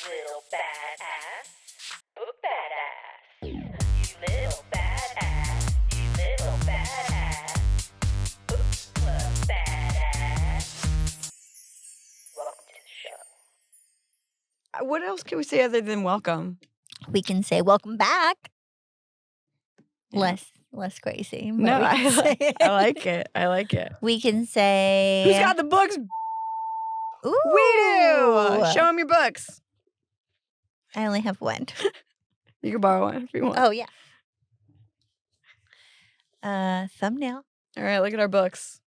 little badass. Book badass. You little badass. You little badass. Book club badass. Welcome to the show. What else can we say other than welcome? We can say welcome back. Yeah. Less crazy. but No, we can say it. I like it. I like it. We can say Who's got the books? Ooh. We do. Show them your books. I only have one. You can borrow one if you want. Oh yeah. Thumbnail. All right, look at our books.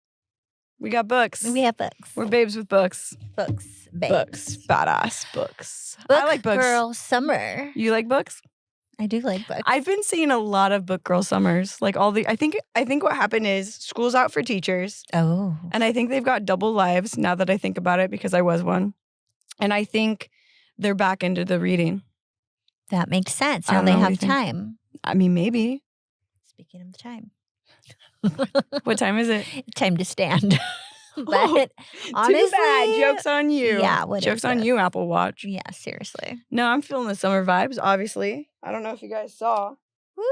We got books. We have books. We're babes with books. Books. Babes. Books. Badass books. Book I like books. Girl Summer. You like books? I do like books. I've been seeing a lot of book girl summers. Like I think what happened is school's out for teachers. Oh. And I think they've got double lives now that I think about it because I was one. And I think they're back into the reading. That makes sense. I Now don't they know, what do have you think? time. I mean, maybe. Speaking of the time. What time is it? Time to stand. But honestly, Too bad. Joke's on you. Yeah, what is Joke's on this? you, Apple Watch. Yeah, seriously. No, I'm feeling the summer vibes, obviously. I don't know if you guys saw. Woo.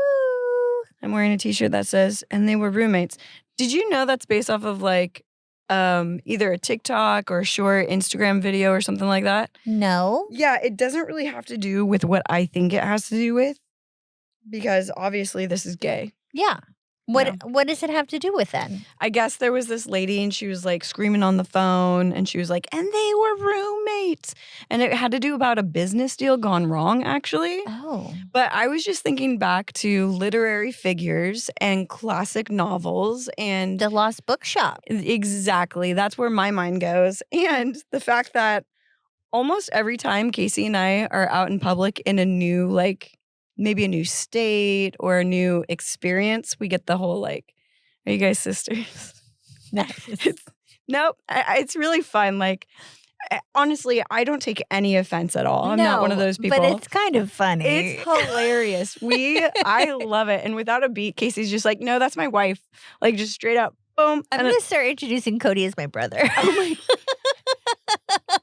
I'm wearing a t-shirt that says, and they were roommates. Did you know that's based off of like either a TikTok or a short Instagram video or something like that? No. Yeah, it doesn't really have to do with what I think it has to do with because obviously this is gay. Yeah. What does it have to do with then? I guess there was this lady and she was like screaming on the phone and she was like, and they were roommates. And it had to do about a business deal gone wrong, actually. Oh. But I was just thinking back to literary figures and classic novels and The Lost Bookshop. exactly. That's where my mind goes. And the fact that almost every time Casey and I are out in public in a new, like, maybe a new state or a new experience, we get the whole like, are you guys sisters? Nice. Nope. It's really fun. Like, honestly, I don't take any offense at all. I'm not one of those people. But it's kind of funny. It's hilarious. I love it. And without a beat, Casey's just like, no, that's my wife. Like, just straight up, boom. I'm And going to start introducing Cody as my brother. oh my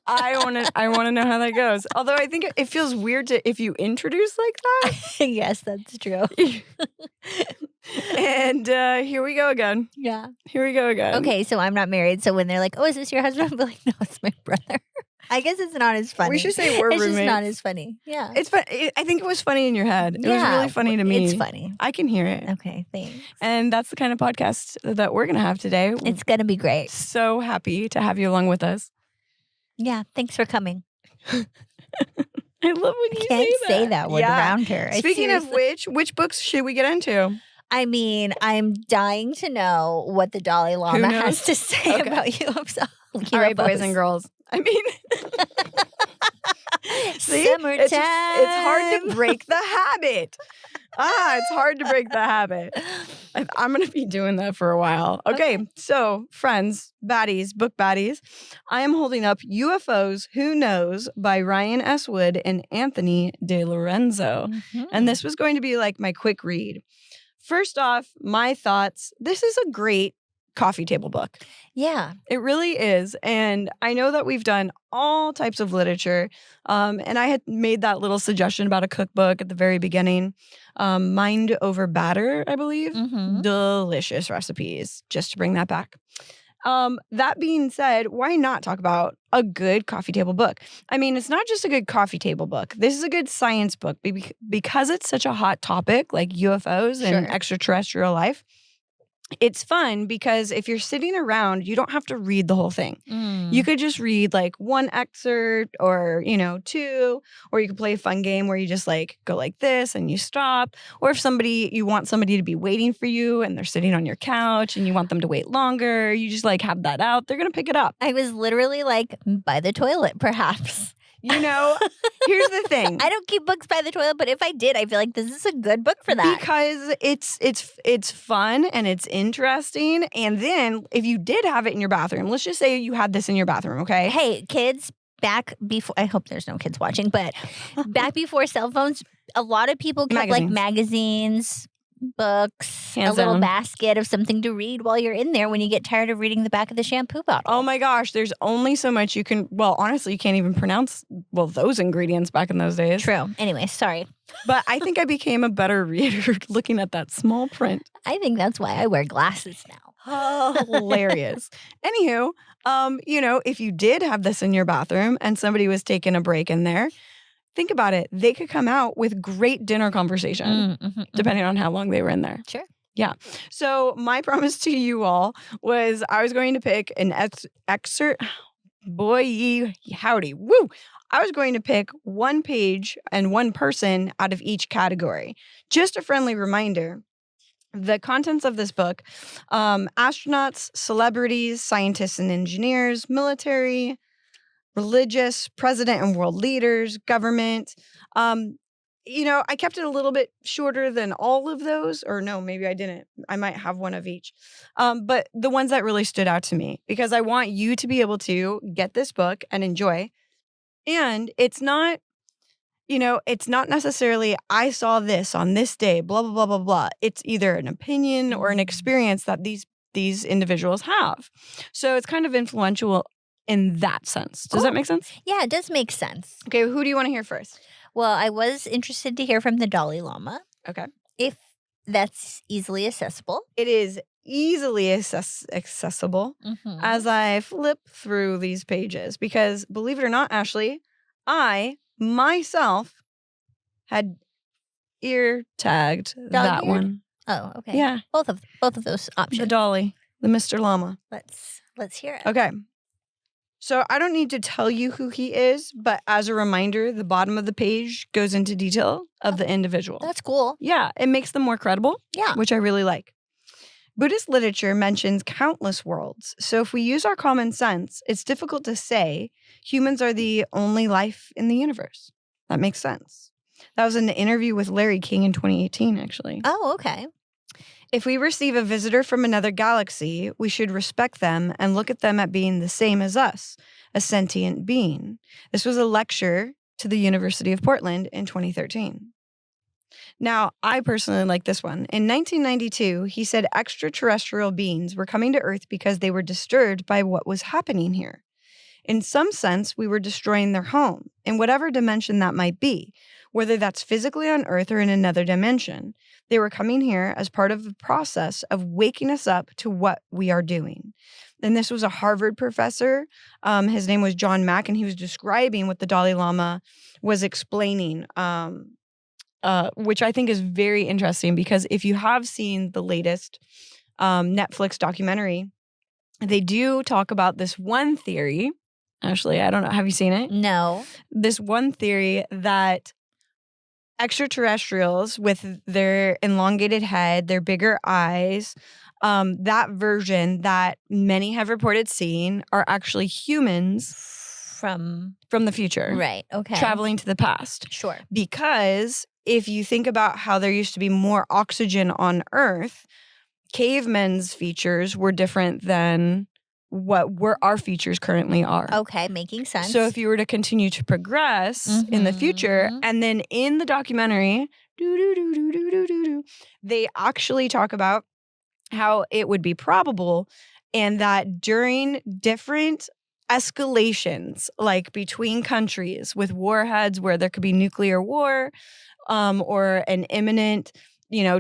I want to know how that goes. Although I think it feels weird if you introduce like that. Yes, that's true. And here we go again. Yeah. Here we go again. Okay, so I'm not married. So when they're like, oh, is this your husband? I'm like, no, it's my brother. I guess it's not as funny. We should say we're it's roommates. just not as funny. Yeah. It's fun. I think it was funny in your head. It was really funny to me. It's funny. I can hear it. Okay, thanks. And that's the kind of podcast that we're going to have today. It's going to be great. So happy to have you along with us. Yeah, thanks for coming. I love when you Can't say that. that word around her. Speaking of which books should we get into? I mean, I'm dying to know what the Dalai Lama knows? has to say Okay. about UFOs. All right, boys and girls. I mean, see, Summertime. it's hard to break the habit. It's hard to break the habit. I'm going to be doing that for a while. Okay, so friends, baddies, book baddies, I am holding up UFOs Who Knows by Ryan S. Wood and Anthony Delorenzo. Mhm. And this was going to be like my quick read. First off, my thoughts. This is a great coffee table book. Yeah. It really is. And I know that we've done all types of literature. And I had made that little suggestion about a cookbook at the very beginning. Mind over batter, I believe. Mhm. Delicious recipes, just to bring that back. That being said, why not talk about a good coffee table book? I mean, it's not just a good coffee table book. This is a good science book because it's such a hot topic like UFOs and Sure. extraterrestrial life. It's fun because if you're sitting around, you don't have to read the whole thing. Mm. You could just read like one excerpt or, two, or you could play a fun game where you just like go like this and you stop. Or if you want somebody to be waiting for you and they're sitting on your couch and you want them to wait longer, you just like have that out. They're going to pick it up. I was literally like, by the toilet, perhaps. Here's the thing. I don't keep books by the toilet, but if I did, I feel like this is a good book for that. Because it's fun and it's interesting. And then if you did have it in your bathroom, let's just say you had this in your bathroom, okay? Hey, kids, back before, I hope there's no kids watching, but back before cell phones, a lot of people kept like magazines, books, Hands a little down. basket of something to read while you're in there when you get tired of reading the back of the shampoo bottle. Oh my gosh, there's only so much you can. Well, honestly, you can't even pronounce those ingredients back in those days. True. Anyway, sorry. But I think I became a better reader looking at that small print. I think that's why I wear glasses now. Hilarious. Anywho, if you did have this in your bathroom and somebody was taking a break in there, think about it. They could come out with great dinner conversation, depending on how long they were in there. Sure. Yeah. So my promise to you all was I was going to pick an excerpt. Boy, howdy. Woo. I was going to pick one page and one person out of each category. Just a friendly reminder. The contents of this book, astronauts, celebrities, scientists and engineers, military, religious, president and world leaders, government. I kept it a little bit shorter than all of those, or no, maybe I didn't. I might have one of each. But the ones that really stood out to me, because I want you to be able to get this book and enjoy. And it's not, it's not necessarily, I saw this on this day, blah, blah, blah, blah, blah. It's either an opinion or an experience that these individuals have. So it's kind of influential in that sense. Does that make sense? Yeah, it does make sense. Okay, who do you want to hear first? Well, I was interested to hear from the Dalai Lama. Okay. If that's easily accessible. It is easily accessible as I flip through these pages because, believe it or not, Ashley, I myself had ear tagged that one. Oh, okay. Yeah. Both of those options. The Dolly, the Mr. Llama. Let's hear it. Okay. So I don't need to tell you who he is, but as a reminder, the bottom of the page goes into detail of the individual. That's cool. Yeah, it makes them more credible. Yeah. Which I really like. Buddhist literature mentions countless worlds. So if we use our common sense, it's difficult to say humans are the only life in the universe. That makes sense. That was an interview with Larry King in 2018, actually. Oh, okay. If we receive a visitor from another galaxy, we should respect them and look at them at being the same as us, a sentient being. This was a lecture to the University of Portland in 2013. Now, I personally like this one. In 1992, he said extraterrestrial beings were coming to Earth because they were disturbed by what was happening here. In some sense, we were destroying their home, in whatever dimension that might be, whether that's physically on Earth or in another dimension. They were coming here as part of the process of waking us up to what we are doing. And this was a Harvard professor. His name was John Mack, and he was describing what the Dalai Lama was explaining, which I think is very interesting because if you have seen the latest Netflix documentary, they do talk about this one theory. Ashley, I don't know. Have you seen it? No. This one theory that extraterrestrials with their elongated head, their bigger eyes, that version that many have reported seeing are actually humans from the future. Right. Okay. Traveling to the past. Sure. Because if you think about how there used to be more oxygen on Earth, cavemen's features were different than what our features currently are. Okay, making sense. So if you were to continue to progress in the future, and then in the documentary, they actually talk about how it would be probable and that during different escalations, like between countries with warheads where there could be nuclear war or an imminent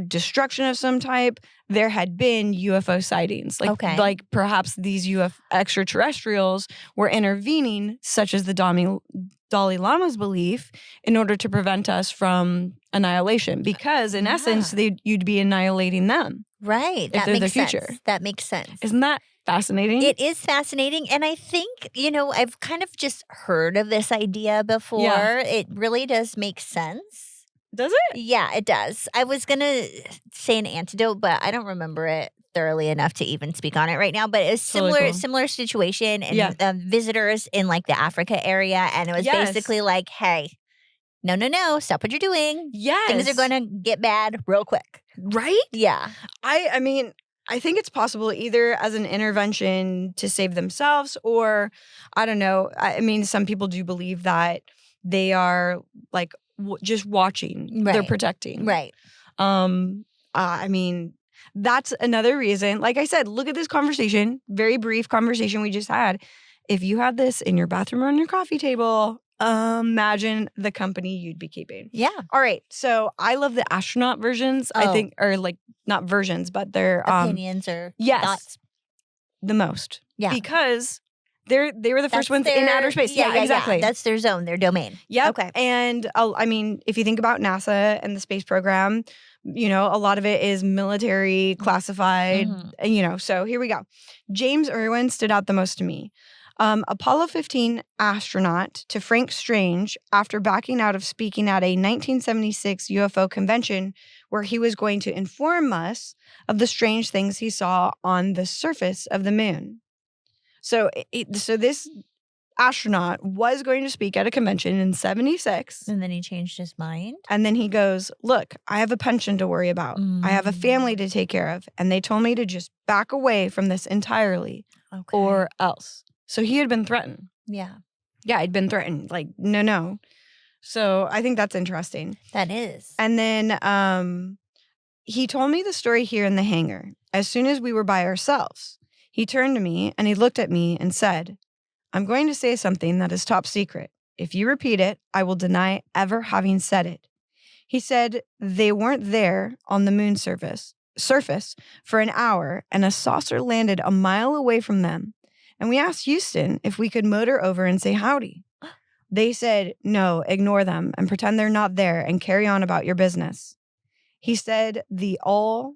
destruction of some type, there had been UFO sightings. Like perhaps these extraterrestrials were intervening, such as the Dalai Lama's belief, in order to prevent us from annihilation. Because in essence, you'd be annihilating them. Right. If they're the future. Sense. That makes sense. Isn't that fascinating? It is fascinating. And I think, I've kind of just heard of this idea before. Yeah. It really does make sense. Does it? Yeah, it does. I was going to say an antidote, but I don't remember it thoroughly enough to even speak on it right now. But it's similar situation and visitors in like the Africa area. And it was basically like, hey, no, stop what you're doing. Yes. Things are going to get bad real quick. Right? Yeah. I mean, I think it's possible either as an intervention to save themselves or, I don't know. I mean, some people do believe that they are like just watching. Right. They're protecting. Right. I mean, that's another reason. Like I said, look at this conversation, very brief conversation we just had. If you had this in your bathroom or on your coffee table, imagine the company you'd be keeping. Yeah. All right. So I love the astronaut versions, I think, or like not versions, but they're opinions or thoughts. The most. Yeah. Because they were the first ones in outer space. Yeah, exactly. Yeah. That's their zone, their domain. Yeah. Okay. And I mean, if you think about NASA and the space program, you know, a lot of it is military classified, you know, so here we go. James Irwin stood out the most to me. Apollo 15 astronaut to Frank Strange after backing out of speaking at a 1976 UFO convention where he was going to inform us of the strange things he saw on the surface of the moon. So this astronaut was going to speak at a convention in 76. And then he changed his mind. And then he goes, look, I have a pension to worry about. I have a family to take care of. And they told me to just back away from this entirely or else. So he had been threatened. Yeah. Yeah, he'd been threatened. Like, no. So I think that's interesting. That is. And then he told me the story here in the hangar. As soon as we were by ourselves, he turned to me and he looked at me and said, I'm going to say something that is top secret. If you repeat it, I will deny ever having said it. He said they weren't there on the moon surface for an hour and a saucer landed a mile away from them. And we asked Houston if we could motor over and say howdy. They said, no, ignore them and pretend they're not there and carry on about your business. He said all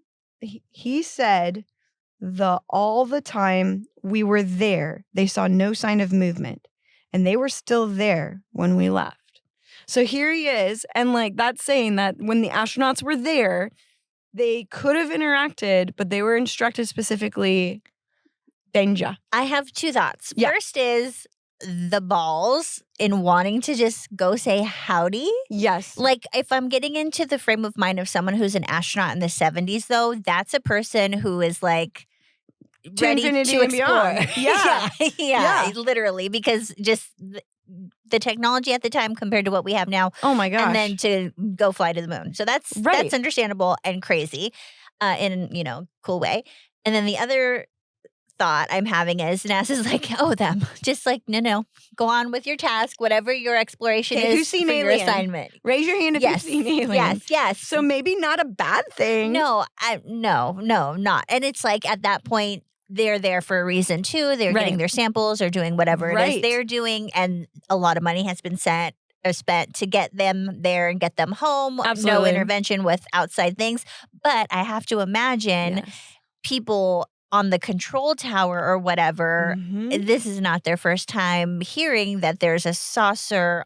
the time we were there, they saw no sign of movement and they were still there when we left. So here he is. And like that's saying that when the astronauts were there, they could have interacted, but they were instructed specifically danger. I have two thoughts. Yeah. First is the balls in wanting to just go say howdy. Yes. Like if I'm getting into the frame of mind of someone who's an astronaut in the 70s, though, that's a person who is like ready to explore. Beyond. Yeah, literally, because just the technology at the time compared to what we have now. Oh my gosh. And then to go fly to the moon. So that's understandable and crazy in, you know, cool way. And then the other thought I'm having is NASA's like, oh, them. Just like, no, go on with your task, whatever your exploration is who's seen for Alien? your assignment. Raise your hand if you've seen Alien. Yes. So maybe not a bad thing. No, not. And it's like at that point, they're there for a reason too. They're getting their samples or doing whatever it is they're doing. And a lot of money has been spent to get them there and get them home. Absolutely. No intervention with outside things. But I have to imagine people on the control tower or whatever, this is not their first time hearing that there's a saucer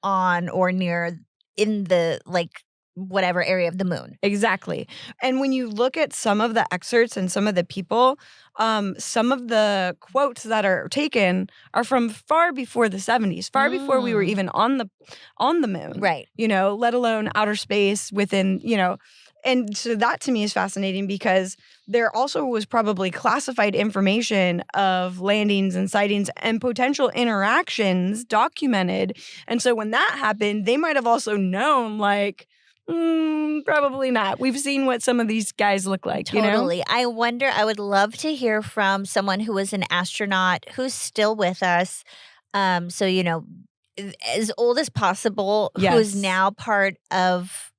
on or near in the like whatever area of the moon. Exactly. And when you look at some of the excerpts and some of the people, some of the quotes that are taken are from far before the 70s, far before we were even on the moon. Right. You know, let alone outer space within, you know. And so that to me is fascinating because there also was probably classified information of landings and sightings and potential interactions documented. And so when that happened, they might have also known like, probably not. We've seen what some of these guys look like. Totally. You know? I wonder, I would love to hear from someone who was an astronaut who's still with us. So, you know, as old as possible, who's now part of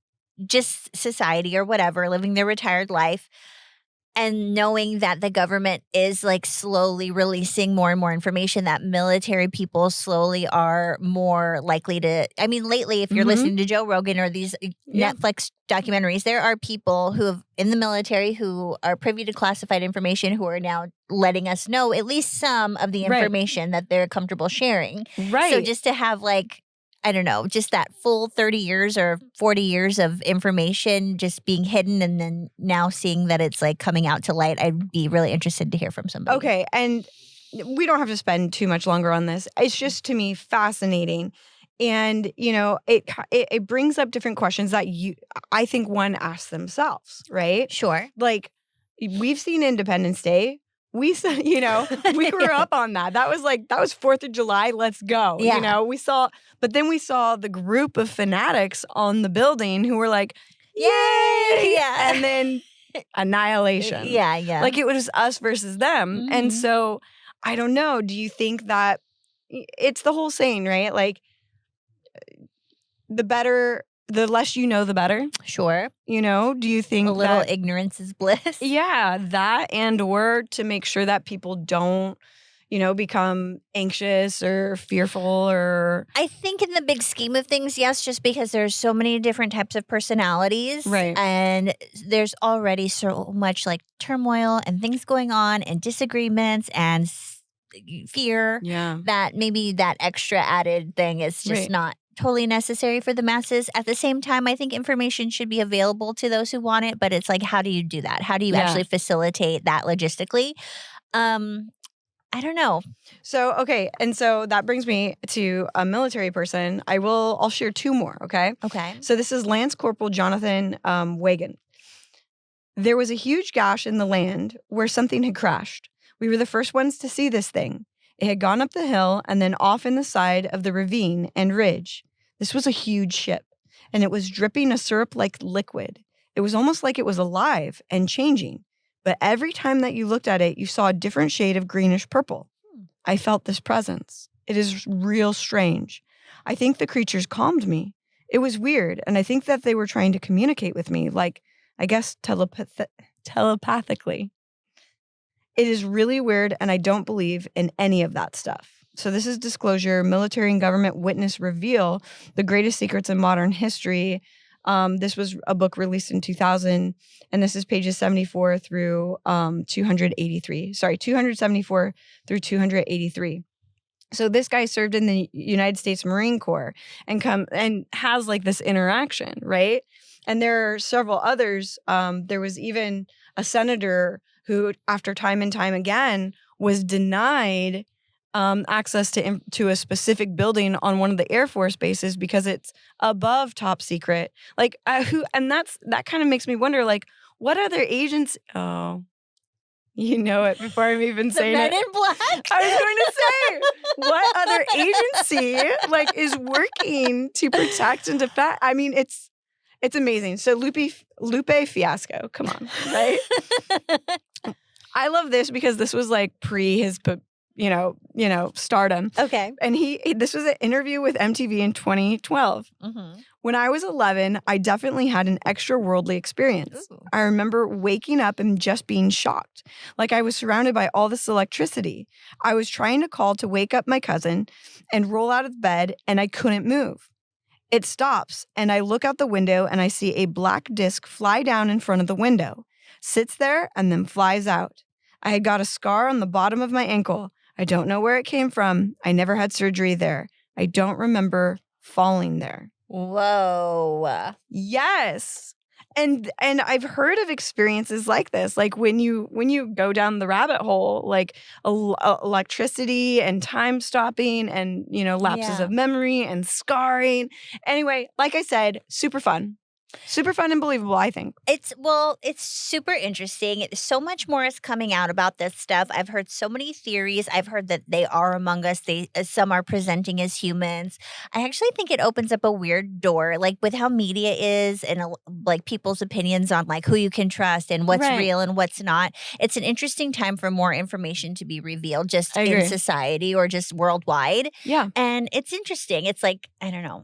just society or whatever, living their retired life. And knowing that the government is like slowly releasing more and more information, that military people slowly are more likely to. I mean, lately, if you're listening to Joe Rogan or these Netflix documentaries, there are people who have in the military who are privy to classified information who are now letting us know at least some of the information that they're comfortable sharing. Right. So just to have like, I don't know, just that full 30 years or 40 years of information just being hidden and then now seeing that it's like coming out to light, I'd be really interested to hear from somebody. Okay. And we don't have to spend too much longer on this. It's just to me fascinating. And, you know, it brings up different questions that I think one asks themselves, right? Sure. Like we've seen Independence Day. We saw, you know, we grew up on that. That was 4th of July. Let's go. Yeah. You know, but then we saw the group of fanatics on the building who were like, Yay! Yeah. And then annihilation. Yeah. Like it was us versus them. Mhm. And so I don't know. Do you think that it's the whole saying, right? Like the less you know, the better. Sure. You know, do you think A little that, ignorance is bliss. yeah, that and or to make sure that people don't, become anxious or fearful or I think in the big scheme of things, yes, just because there's so many different types of personalities. Right. And there's already so much like turmoil and things going on and disagreements and fear yeah. that maybe that extra added thing is just Right. not totally necessary for the masses. At the same time, I think information should be available to those who want it, but it's like, how do you do that? How do you Yeah. actually facilitate that logistically? I don't know. So, okay. And so that brings me to a military person. I'll share two more. Okay. Okay. So this is Lance Corporal Jonathan Wagon. There was a huge gash in the land where something had crashed. We were the first ones to see this thing. It had gone up the hill and then off in the side of the ravine and ridge. This was a huge ship, and it was dripping a syrup-like liquid. It was almost like it was alive and changing. But every time that you looked at it, you saw a different shade of greenish purple. I felt this presence. It is real strange. I think the creatures calmed me. It was weird, and I think that they were trying to communicate with me, like, I guess, telepathically. It is really weird, and I don't believe in any of that stuff. So this is disclosure. Military and government witness reveal the greatest secrets in modern history. This was a book released in 2000, and this is pages 74 through 283. Sorry, 274 through 283. So this guy served in the United States Marine Corps and has like this interaction, right? And there are several others. There was even a senator who, after time and time again, was denied access to a specific building on one of the Air Force bases because it's above top secret. Like that kind of makes me wonder, like, what other agents? Oh, you know it before I'm even saying Men it. in Black. I was going to say, what other agency like is working to protect and defend? I mean, it's amazing. So Lupe Fiasco, come on, right? I love this because this was like pre his stardom. Okay. And this was an interview with MTV in 2012. Mm-hmm. When I was 11, I definitely had an extra-worldly experience. Ooh. I remember waking up and just being shocked, like I was surrounded by all this electricity. I was trying to call to wake up my cousin and roll out of bed, and I couldn't move. It stops, and I look out the window, and I see a black disc fly down in front of the window, sits there, and then flies out. I had got a scar on the bottom of my ankle. I don't know where it came from. I never had surgery there. I don't remember falling there. Whoa. Yes. And I've heard of experiences like this, like when you go down the rabbit hole, like electricity and time stopping and, lapses of memory and scarring. Anyway, like I said, super fun. Super fun and believable, I think. It's super interesting. So much more is coming out about this stuff. I've heard so many theories. I've heard that they are among us. Some are presenting as humans. I actually think it opens up a weird door, like with how media is and like people's opinions on like who you can trust and what's real and what's not. It's an interesting time for more information to be revealed just in society or just worldwide. Yeah. And it's interesting. It's like, I don't know.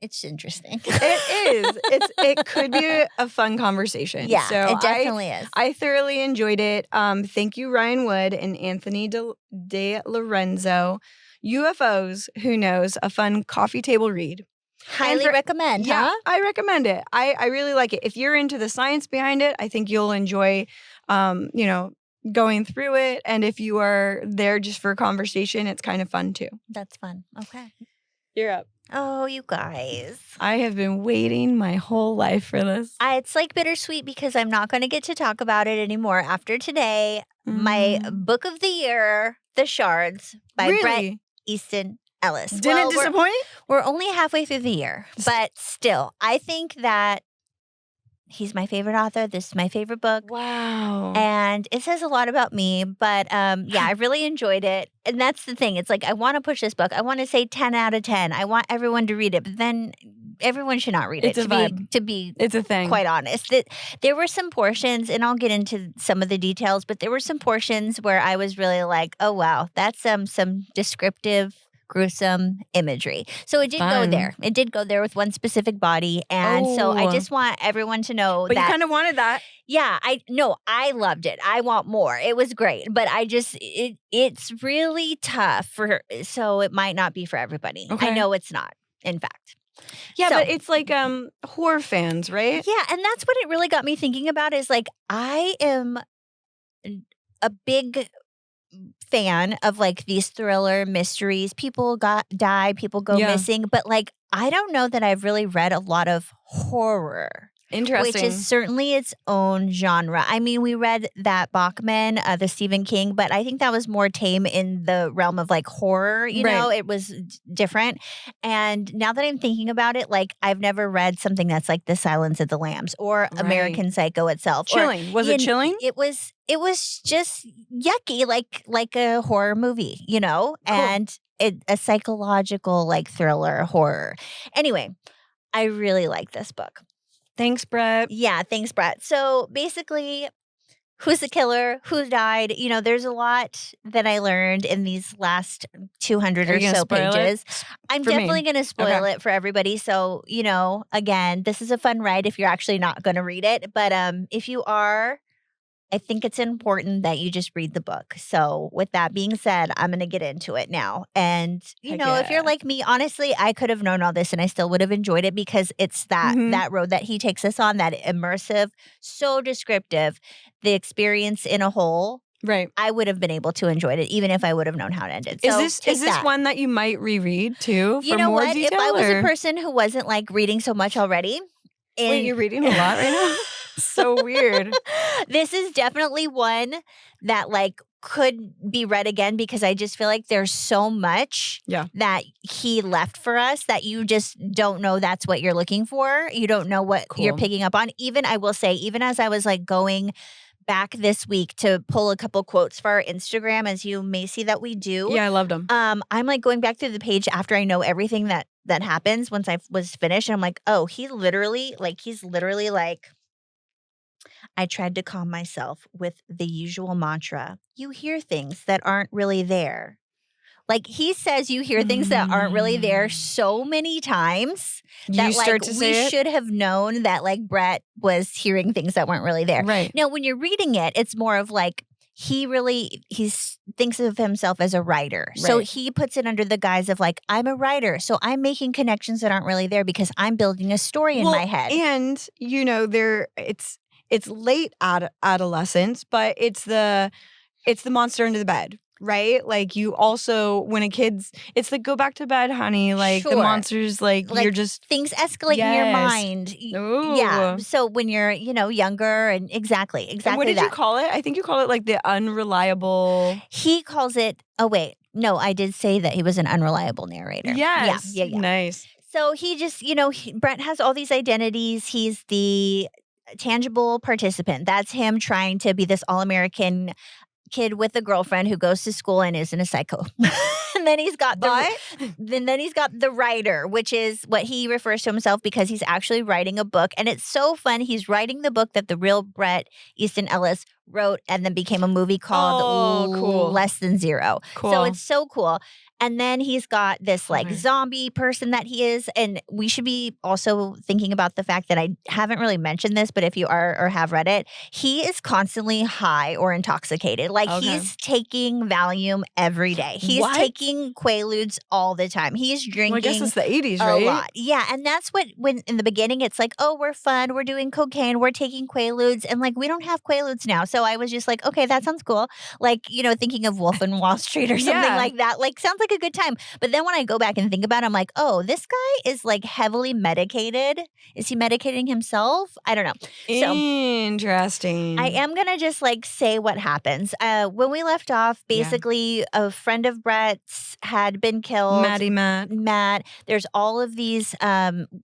It's interesting. It is. It could be a fun conversation. Yeah, so it definitely is. I thoroughly enjoyed it. Thank you, Ryan Wood and Anthony Delorenzo. UFOs, who knows? A fun coffee table read. Highly recommend, yeah, huh? I recommend it. I really like it. If you're into the science behind it, I think you'll enjoy, going through it. And if you are there just for a conversation, it's kind of fun too. That's fun. Okay. You're up. Oh, you guys. I have been waiting my whole life for this. It's like bittersweet because I'm not going to get to talk about it anymore after today. My book of the year, The Shards by Bret Easton Ellis. Didn't disappoint? We're only halfway through the year, but still, I think that he's my favorite author. This is my favorite book. Wow. And it says a lot about me, but I really enjoyed it. And that's the thing. It's like, I want to push this book. I want to say 10 out of 10. I want everyone to read it. But then everyone should not read It's it. a vibe. To be It's a thing. quite honest, there were some portions, and I'll get into some of the details, but there were some portions where I was really like, oh wow, that's some descriptive, gruesome imagery. So it did go there. It did go there with one specific body, and so I just want everyone to know But that you kind of wanted that. Yeah, I loved it. I want more. It was great, but it's really tough so it might not be for everybody. Okay. I know it's not, in fact. Yeah, So- but it's like horror fans, right? Yeah, and that's what it really got me thinking about is like I am a big fan of like these thriller mysteries. People die, people go missing, but like I don't know that I've really read a lot of horror. Interesting. Which is certainly its own genre. I mean, we read that Bachman, the Stephen King, but I think that was more tame in the realm of like horror, you know? It was different. And now that I'm thinking about it, like I've never read something that's like The Silence of the Lambs or American Psycho itself. Chilling. Was it chilling? It was just yucky, like a horror movie, you know? Cool. And a psychological like thriller horror. Anyway, I really like this book. Thanks, Bret. Yeah, thanks, Bret. So basically, who's the killer? Who died? You know, there's a lot that I learned in these last 200 or so pages. I'm definitely going to spoil it for everybody. So, you know, again, this is a fun ride if you're actually not going to read it. But if you are, I think it's important that you just read the book. So with that being said, I'm going to get into it now. And, you know, if you're like me, honestly, I could have known all this and I still would have enjoyed it because it's that road that he takes us on, that immersive, so descriptive, the experience in a whole. Right. I would have been able to enjoy it even if I would have known how it ended. So is this one that you might reread too? You know what? If I was a person who wasn't like reading so much already. Wait, you're reading a lot right now? So weird. This is definitely one that like could be read again because I just feel like there's so much that he left for us that you just don't know that's what you're looking for. You don't know what you're picking up on. Even I will say, even as I was like going back this week to pull a couple quotes for our Instagram, as you may see that we do. Yeah, I loved them. I'm like going back through the page after I know everything that happens once I was finished. And I'm like, oh, he's literally like, I tried to calm myself with the usual mantra. You hear things that aren't really there. Like he says you hear things that aren't really there so many times that we should have known that like Bret was hearing things that weren't really there. Right. Now, when you're reading it, it's more of like he thinks of himself as a writer. Right. So he puts it under the guise of like, I'm a writer. So I'm making connections that aren't really there because I'm building a story in my head. And, you know, it's late adolescence, but it's the monster under the bed, right? Like you also, when a kid's, it's like go back to bed, honey. Like the monster's like you're just things escalate in your mind. Ooh. Yeah. So when you're, you know, younger and exactly. And what did you call it? I think you call it like the unreliable. He calls it. Oh wait, no, I did say that he was an unreliable narrator. Yes. Yeah. Nice. So he just, you know, Bret has all these identities. He's the tangible participant. That's him trying to be this all-American kid with a girlfriend who goes to school and isn't a psycho. And then he's got the writer, which is what he refers to himself because he's actually writing a book. And it's so fun. He's writing the book that the real Bret Easton Ellis wrote and then became a movie called Less Than Zero. Cool. So it's so cool. And then he's got this like zombie person that he is. And we should be also thinking about the fact that I haven't really mentioned this, but if you are or have read it, he is constantly high or intoxicated. Like he's taking Valium every day. He's taking Quaaludes all the time. He's drinking. Well, I guess it's the 80s, right? A lot. Yeah. And that's when in the beginning, it's like, oh, we're fun. We're doing cocaine. We're taking Quaaludes. And like, we don't have Quaaludes now. So I was just like, okay, that sounds cool. Like, you know, thinking of Wolf in Wall Street or something like that. Like, sounds like a good time. But then when I go back and think about it, I'm like, oh, this guy is like heavily medicated. Is he medicating himself? I don't know. So, interesting. I am going to just like say what happens. When we left off, basically a friend of Bret's had been killed. Matt. There's all of these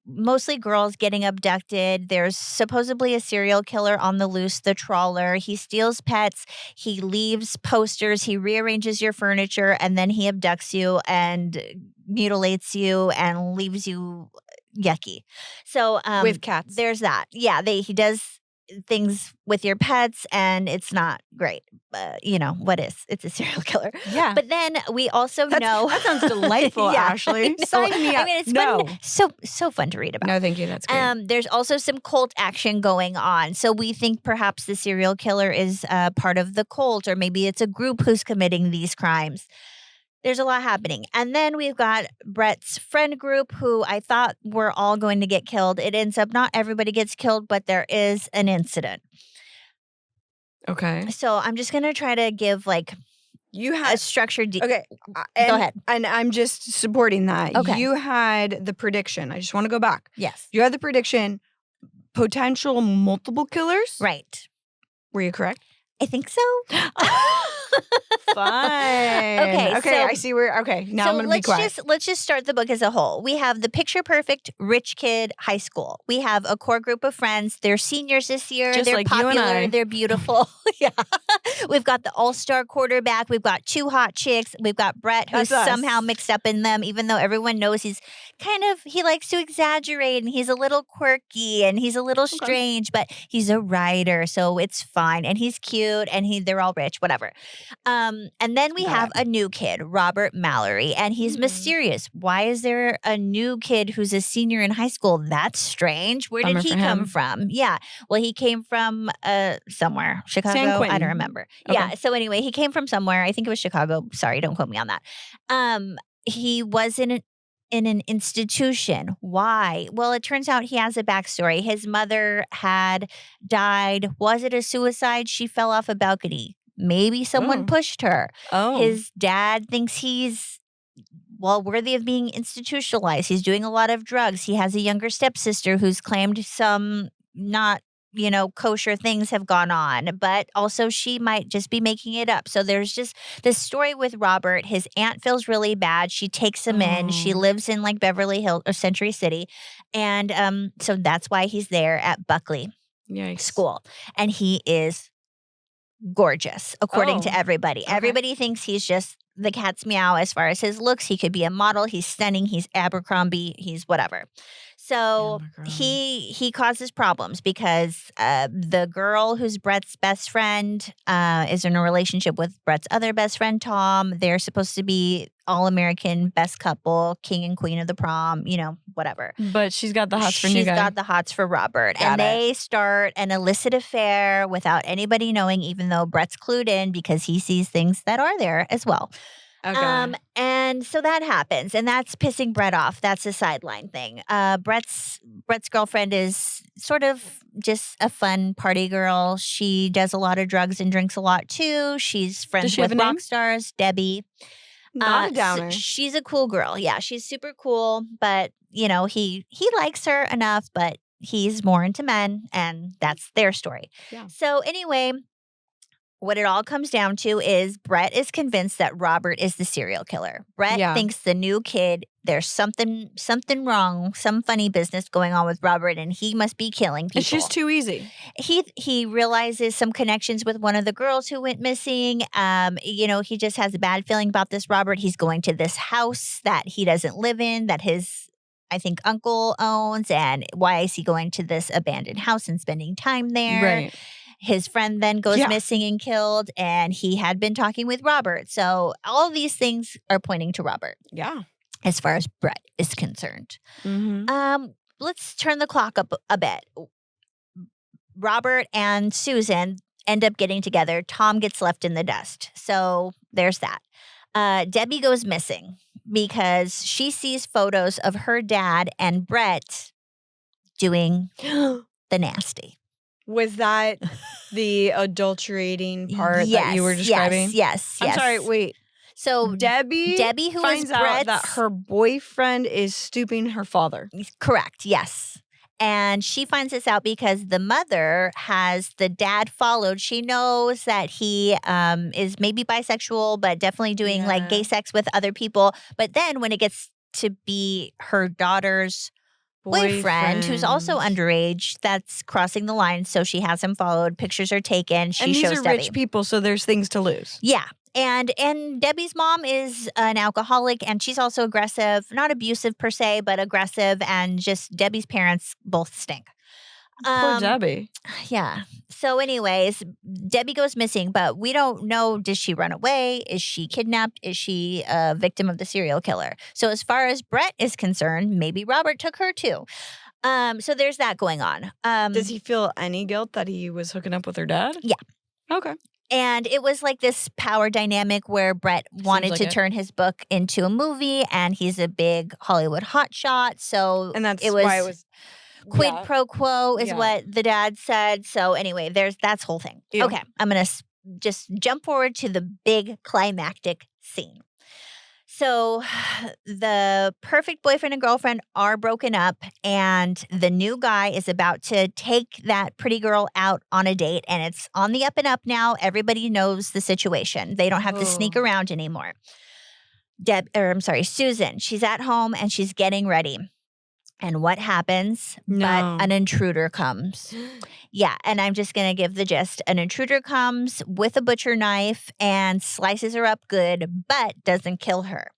mostly girls getting abducted. There's supposedly a serial killer on the loose, the trawler. He steals pets. He leaves posters. He rearranges your furniture and then he abducts you and mutilates you and leaves you yucky. So with cats. there's that. Yeah, he does things with your pets, and it's not great. What is? It's a serial killer. Yeah. But then we also know that sounds delightful, Yeah, Ashley. Sign me up. I mean, it's no. fun. So fun to read about. No, thank you. That's great. There's also some cult action going on. So we think perhaps the serial killer is part of the cult, or maybe it's a group who's committing these crimes. There's a lot happening. And then we've got Bret's friend group, who I thought were all going to get killed. It ends up not everybody gets killed, but there is an incident. Okay. So I'm just going to try to give You had a structured... Okay. Go ahead. And I'm just supporting that. Okay. You had the prediction. I just want to go back. Yes. You had the prediction, potential multiple killers. Right. Were you correct? I think so. Fine. Okay, so- I see where. Okay, now I'm going to be quiet. Let's just start the book as a whole. We have the picture perfect rich kid high school. We have a core group of friends. They're seniors this year. Just They're like you and popular. I. They're beautiful. Yeah. We've got the all-star quarterback. We've got 2 hot chicks. We've got Bret, who's That's us. somehow mixed up in them, even though everyone knows he likes to exaggerate, and he's a little quirky, and he's a little strange, but he's a writer, so it's fine. And he's cute, and they're all rich, whatever. And then we have a new kid, Robert Mallory, and he's mysterious. Why is there a new kid who's a senior in high school? That's strange. Where did Bummer he for come him. from? Yeah. Well, he came from somewhere. Chicago? San Quentin. I don't remember. Okay. Yeah. So anyway, he came from somewhere. I think it was Chicago. Sorry, don't quote me on that. He was in an institution. Why? Well, it turns out he has a backstory. His mother had died. Was it a suicide? She fell off a balcony. Maybe someone pushed her. Oh. His dad thinks he's, worthy of being institutionalized. He's doing a lot of drugs. He has a younger stepsister who's claimed some not, kosher things have gone on, but also she might just be making it up. So there's just this story with Robert. His aunt feels really bad. She takes him in. She lives in Beverly Hills or Century City. And so that's why he's there at Buckley Yikes. School. And he is gorgeous, according to everybody. Okay. Everybody thinks he's just the cat's meow as far as his looks. He could be a model. He's stunning. He's Abercrombie. He's whatever. So he causes problems because the girl who's Bret's best friend is in a relationship with Bret's other best friend, Tom. They're supposed to be all-American best couple, king and queen of the prom, whatever. But she's got the hots for new She's guy. got the hots for Robert. Got They start an illicit affair without anybody knowing, even though Bret's clued in because he sees things that are there as well. Okay. And so that happens, and that's pissing Bret off. That's a sideline thing. Bret's girlfriend is sort of just a fun party girl. She does a lot of drugs and drinks a lot too. She's friends she have with a name? rock stars, Debbie. Not a So downer. she's a cool girl. Yeah, she's super cool, but he likes her enough, but he's more into men, and that's their story. Yeah. So anyway, what it all comes down to is Bret is convinced that Robert is the serial killer. Bret thinks the new kid, there's something wrong, some funny business going on with Robert, and he must be killing people. It's just too easy. He realizes some connections with one of the girls who went missing. He just has a bad feeling about this Robert. He's going to this house that he doesn't live in, that his, I think, uncle owns. And why is he going to this abandoned house and spending time there? Right. His friend then goes missing and killed, and he had been talking with Robert. So all of these things are pointing to Robert. Yeah. As far as Bret is concerned. Mm-hmm. Let's turn the clock up a bit. Robert and Susan end up getting together. Tom gets left in the dust. So there's that. Debbie goes missing because she sees photos of her dad and Bret doing the nasty. Was that the adulterating part that you were describing? Yes. I'm sorry, wait. So Debbie who finds is out Bret's, that her boyfriend is stooping her father. Correct, yes. And she finds this out because the mother has the dad followed. She knows that he is maybe bisexual, but definitely doing gay sex with other people. But then when it gets to be her daughter's boyfriend, who's also underage, that's crossing the line. So she has him followed. Pictures are taken. She and these shows are Debbie. rich people, so there's things to lose. Yeah. And Debbie's mom is an alcoholic, and she's also aggressive, not abusive per se, but aggressive. And just Debbie's parents both stink. Poor Debbie. Yeah. So anyways, Debbie goes missing, but we don't know, does she run away? Is she kidnapped? Is she a victim of the serial killer? So as far as Bret is concerned, maybe Robert took her too. So there's that going on. Does he feel any guilt that he was hooking up with her dad? Yeah. Okay. And it was like this power dynamic where Bret wanted to turn his book into a movie, and he's a big Hollywood hotshot. So and that's why it was quid pro quo is what the dad said. So anyway, that's whole thing. Ew. Okay, I'm going to just jump forward to the big climactic scene. So the perfect boyfriend and girlfriend are broken up, and the new guy is about to take that pretty girl out on a date, and it's on the up and up now. Everybody knows the situation. They don't have to sneak around anymore. Susan, she's at home and she's getting ready. And what happens? No. But an intruder comes. Yeah, and I'm just going to give the gist. An intruder comes with a butcher knife and slices her up good, but doesn't kill her.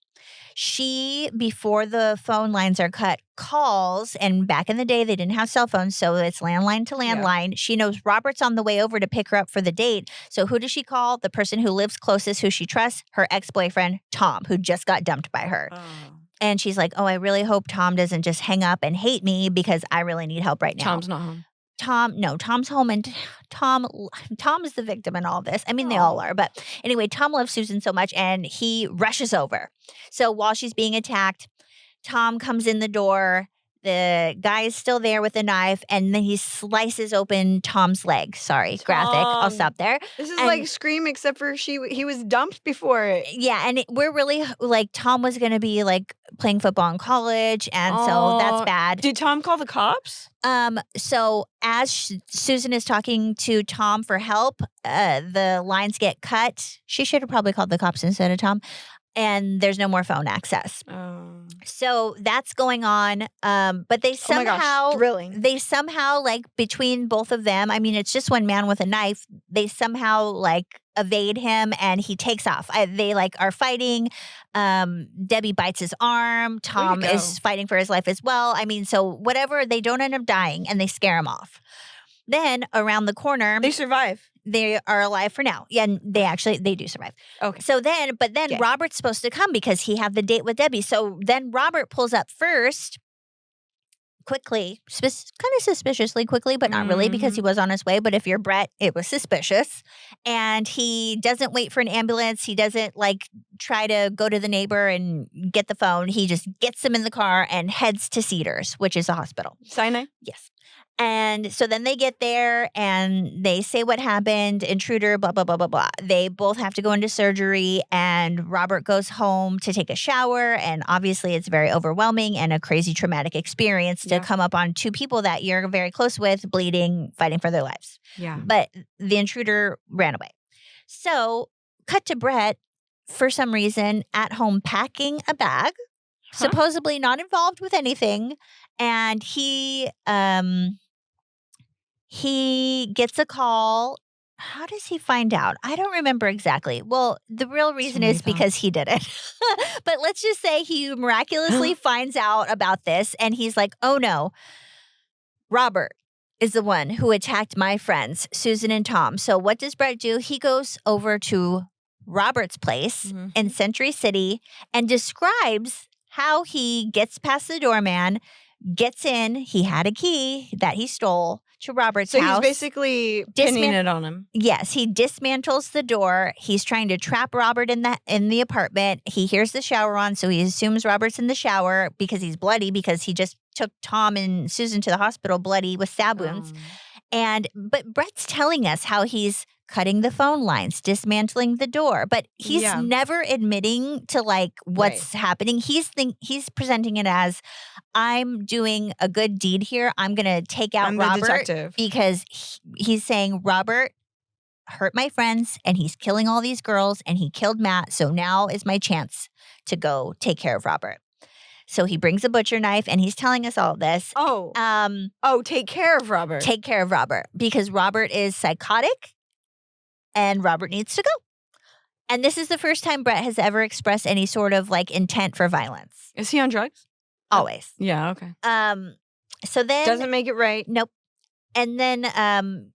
She, before the phone lines are cut, calls, and back in the day, they didn't have cell phones, so it's landline to landline. Yeah. She knows Robert's on the way over to pick her up for the date. So who does she call? The person who lives closest, who she trusts, her ex-boyfriend, Tom, who just got dumped by her. Oh. And she's like, oh, I really hope Tom doesn't just hang up and hate me because I really need help right now. Tom's not home. Tom's home, and Tom is the victim in all this. I mean, they all are. But anyway, Tom loves Susan so much, and he rushes over. So while she's being attacked, Tom comes in the door. The guy is still there with a knife, and then he slices open Tom's leg. Sorry, graphic. I'll stop there. This is like Scream, except for he was dumped before. Yeah, and we're really like Tom was going to be like playing football in college, and so that's bad. Did Tom call the cops? So as Susan is talking to Tom for help, the lines get cut. She should have probably called the cops instead of Tom. And there's no more phone access. Oh. So that's going on. But they somehow, thrilling. They somehow, like, between both of them, I mean, it's just one man with a knife. They somehow, like, evade him, and he takes off. They, like, are fighting. Debbie bites his arm. Tom is fighting for his life as well. I mean, so whatever, they don't end up dying, and they scare him off. Then around the corner, they survive. They are alive for now. Yeah, and they do survive. Okay. So then Robert's supposed to come because he had the date with Debbie. So then Robert pulls up first, quickly, kind of suspiciously quickly, but not really because he was on his way. But if you're Bret, it was suspicious. And he doesn't wait for an ambulance. He doesn't like try to go to the neighbor and get the phone. He just gets him in the car and heads to Cedars, which is a hospital. Sinai? Yes. And so then they get there and they say what happened, intruder, blah, blah, blah, blah, blah. They both have to go into surgery, and Robert goes home to take a shower. And obviously it's very overwhelming and a crazy traumatic experience to come up on two people that you're very close with, bleeding, fighting for their lives. Yeah. But the intruder ran away. So cut to Bret, for some reason, at home packing a bag, supposedly not involved with anything. And he gets a call. How does he find out? I don't remember exactly. Well, the real reason is because he did it. But let's just say he miraculously finds out about this, and he's like, oh no, Robert is the one who attacked my friends, Susan and Tom. So what does Bret do? He goes over to Robert's place in Century City and describes how he gets past the doorman, gets in. He had a key that he stole to Robert's house. So he's basically pinning it on him. Yes, he dismantles the door. He's trying to trap Robert in the apartment. He hears the shower on, so he assumes Robert's in the shower because he's bloody, because he just took Tom and Susan to the hospital bloody with stab wounds. But Bret's telling us how he's cutting the phone lines, dismantling the door, but he's never admitting to like what's happening. He's presenting it as, I'm doing a good deed here. I'm going to take out Robert because he's saying Robert hurt my friends and he's killing all these girls and he killed Matt. So now is my chance to go take care of Robert. So he brings a butcher knife and he's telling us all this. Take care of Robert. Take care of Robert because Robert is psychotic and Robert needs to go. And this is the first time Bret has ever expressed any sort of like intent for violence. Is he on drugs? Always. Yeah, okay. So then Doesn't make it right. Nope. And then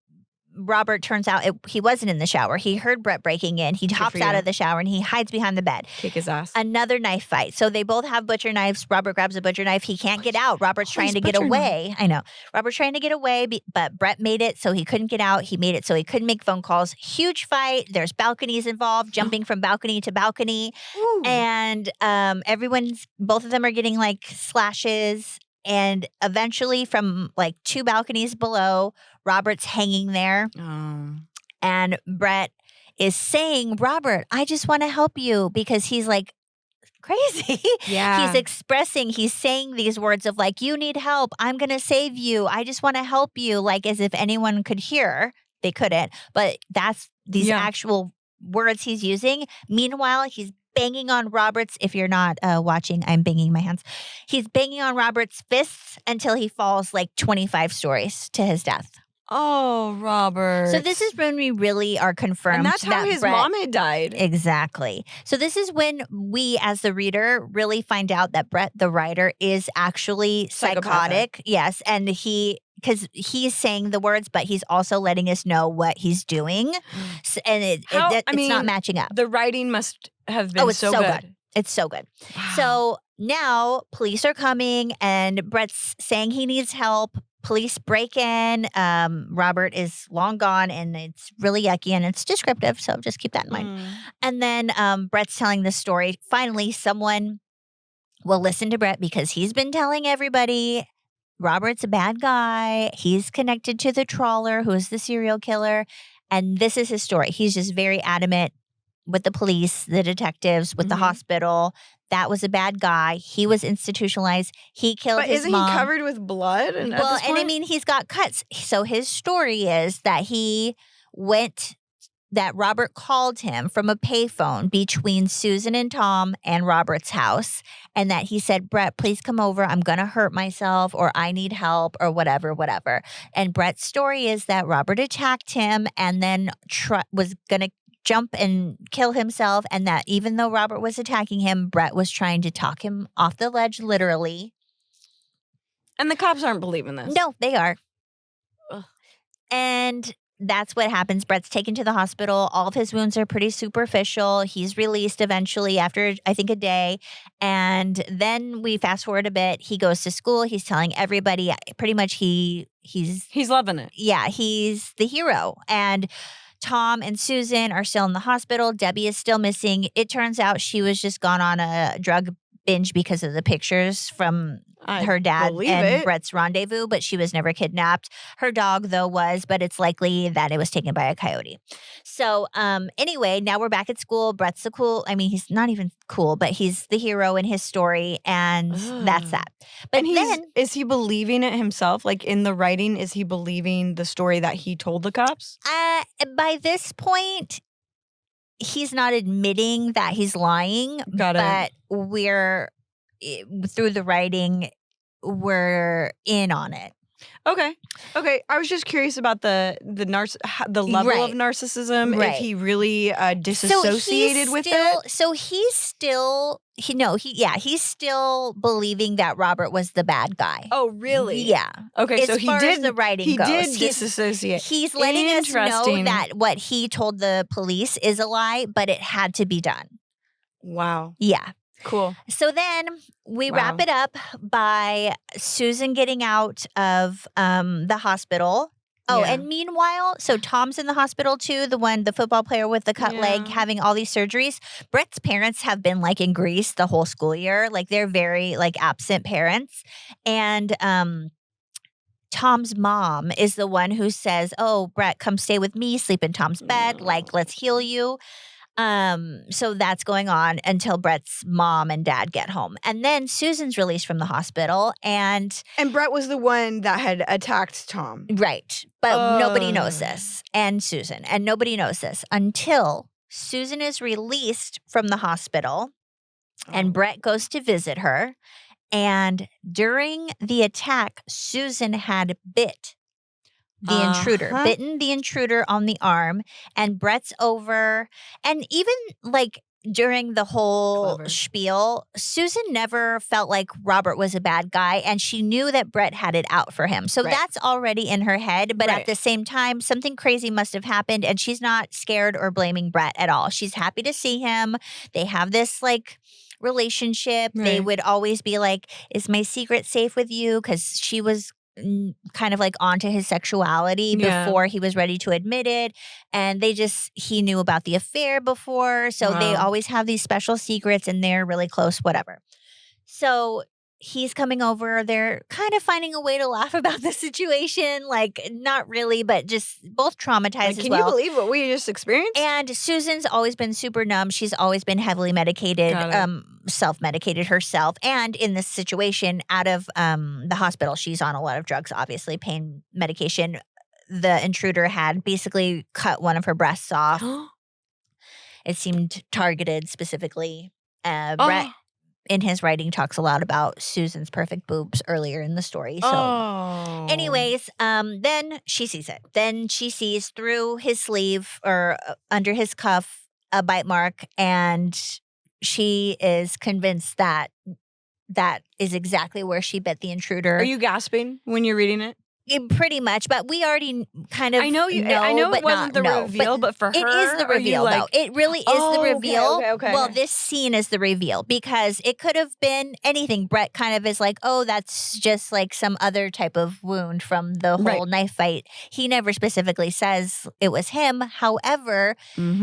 Robert turns out he wasn't in the shower. He heard Bret breaking in. He hops out of the shower and he hides behind the bed. Kick his ass. Another knife fight. So they both have butcher knives. Robert grabs a butcher knife. He can't get out. Robert's trying to get away. I know. Robert's trying to get away, but Bret made it so he couldn't get out. He made it so he couldn't make phone calls. Huge fight. There's balconies involved, jumping from balcony to balcony. Ooh. And both of them are getting like slashes. And eventually from like 2 balconies below, Robert's hanging there. Oh. And Bret is saying, Robert, I just want to help you, because he's like crazy. Yeah. He's saying these words of like, you need help. I'm going to save you. I just want to help you. Like as if anyone could hear. They couldn't. But that's these actual words he's using. Meanwhile, he's banging on Robert's, if you're not watching, I'm banging my hands. He's banging on Robert's fists until he falls like 25 stories to his death. Oh, Robert. So this is when we really are confirmed. And that's how his mom had died. Exactly. So this is when we, as the reader, really find out that Bret, the writer, is actually psychotic. Yes. And because he's saying the words, but he's also letting us know what he's doing. And it's not matching up. The writing must have been so good. It's so good. Wow. So now police are coming and Bret's saying he needs help. Police break in. Robert is long gone and it's really yucky and it's descriptive. So just keep that in mind. And then Bret's telling the story. Finally, someone will listen to Bret because he's been telling everybody Robert's a bad guy. He's connected to the trawler who is the serial killer. And this is his story. He's just very adamant with the police, the detectives, with the hospital. That was a bad guy. He was institutionalized. He killed his mom. But isn't he covered with blood? And I mean, he's got cuts. So his story is that that Robert called him from a payphone between Susan and Tom and Robert's house. And that he said, Bret, please come over. I'm going to hurt myself or I need help or whatever. And Bret's story is that Robert attacked him and then was going to jump and kill himself, and that even though Robert was attacking him, Bret was trying to talk him off the ledge, literally. And the cops aren't believing this. No, they are. Ugh. And that's what happens. Bret's taken to the hospital. All of his wounds are pretty superficial. He's released eventually after, I think, a day. And then we fast forward a bit. He goes to school. He's telling everybody pretty much he's loving it. Yeah, he's the hero. And Tom and Susan are still in the hospital. Debbie is still missing. It turns out she was just gone on a drug binge because of the pictures from her dad and Bret's rendezvous, but she was never kidnapped. Her dog, though, was, but it's likely that it was taken by a coyote. So anyway, now we're back at school. Bret's he's not even cool, but he's the hero in his story, and that's that. But is he believing it himself? Like in the writing, is he believing the story that he told the cops? By this point, he's not admitting that he's lying. Got it. But through the writing, we're in on it. Okay. I was just curious about the level of narcissism. Right. If he really disassociated with it. So he's still believing that Robert was the bad guy. Oh, really? Yeah. Okay. As far as the writing goes, did disassociate. He's letting us know that what he told the police is a lie, but it had to be done. Wow. Yeah. Cool. So then we wrap it up by Susan getting out of the hospital. Oh, and meanwhile, so Tom's in the hospital too, the football player with the cut leg having all these surgeries. Bret's parents have been like in Greece the whole school year. Like they're very like absent parents. And Tom's mom is the one who says, oh, Bret, come stay with me, sleep in Tom's bed. Like, let's heal you. So that's going on until Bret's mom and dad get home. And then Susan's released from the hospital and Bret was the one that had attacked Tom. Right. But nobody knows this. And Susan. And nobody knows this until Susan is released from the hospital and Bret goes to visit her. And during the attack, Susan had bit the intruder, bitten the intruder on the arm, and Bret's over. And even like during the whole spiel, Susan never felt like Robert was a bad guy, and she knew that Bret had it out for him. So that's already in her head. But at the same time, something crazy must have happened, and she's not scared or blaming Bret at all. She's happy to see him. They have this like relationship. They would always be like, is my secret safe with you? Because she was kind of like onto his sexuality before he was ready to admit it. And he knew about the affair before. So they always have these special secrets and they're really close, whatever. So he's coming over. They're kind of finding a way to laugh about the situation. Like, not really, but just both traumatized as well. Can you believe what we just experienced? And Susan's always been super numb. She's always been heavily medicated, self-medicated herself. And in this situation, out of the hospital, she's on a lot of drugs, obviously, pain medication. The intruder had basically cut one of her breasts off. It seemed targeted specifically. Bret, in his writing, talks a lot about Susan's perfect boobs earlier in the story. So anyways, then she sees it. Then she sees through his sleeve or under his cuff a bite mark, and she is convinced that that is exactly where she bit the intruder. Are you gasping when you're reading it? Pretty much, but we already kind of I know it wasn't the reveal, but for her, it is the reveal, though. It really is the reveal. Okay. Well, this scene is the reveal because it could have been anything. Bret kind of is like, oh, that's just like some other type of wound from the whole knife fight. He never specifically says it was him. However,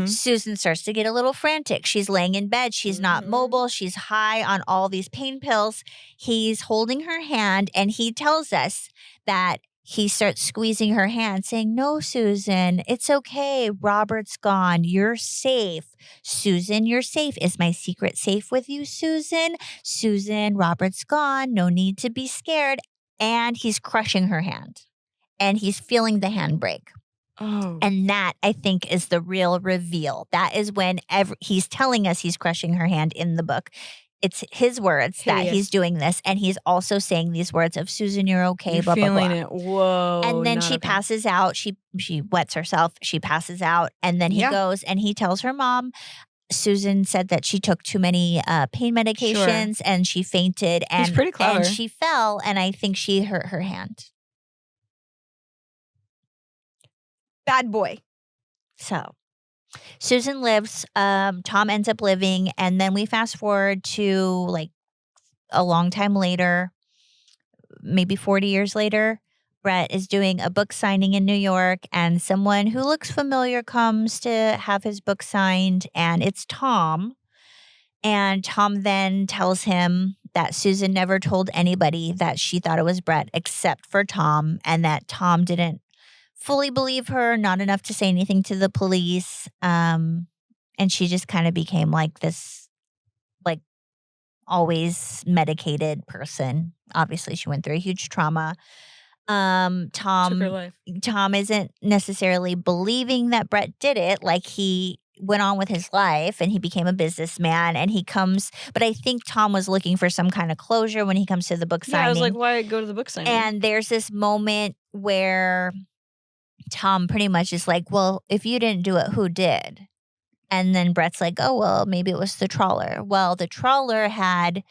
Susan starts to get a little frantic. She's laying in bed. She's not mobile. She's high on all these pain pills. He's holding her hand, and he tells us that he starts squeezing her hand, saying, no, Susan, it's okay. Robert's gone. You're safe. Susan, you're safe. Is my secret safe with you, Susan? Susan, Robert's gone. No need to be scared. And he's crushing her hand. And he's feeling the hand break. And that, I think, is the real reveal. That is when he's telling us he's crushing her hand in the book. It's his words that he's doing this, and he's also saying these words of Susan, you're okay, blah, blah, blah. Feeling it. Whoa. And then she passes out. She wets herself. She passes out. And then he goes and he tells her mom, Susan said that she took too many pain medications and she fainted. And, he's pretty clever. And she fell, and I think she hurt her hand. Bad boy. So Susan lives, Tom ends up living, and then we fast forward to like a long time later, maybe 40 years later. Bret is doing a book signing in New York, and someone who looks familiar comes to have his book signed, and it's Tom. And Tom then tells him that Susan never told anybody that she thought it was Bret except for Tom, and that Tom didn't fully believe her, not enough to say anything to the police. And she just kind of became like this, like, always medicated person. Obviously, she went through a huge trauma. Took her life. Tom isn't necessarily believing that Bret did it. Like, he went on with his life and he became a businessman, and he comes, but I think Tom was looking for some kind of closure when he comes to the book signing. Yeah, I was like, why go to the book signing? And there's this moment where Tom pretty much is like, well, if you didn't do it, who did? And then Bret's like, oh, well, maybe it was the trawler. Well, the trawler had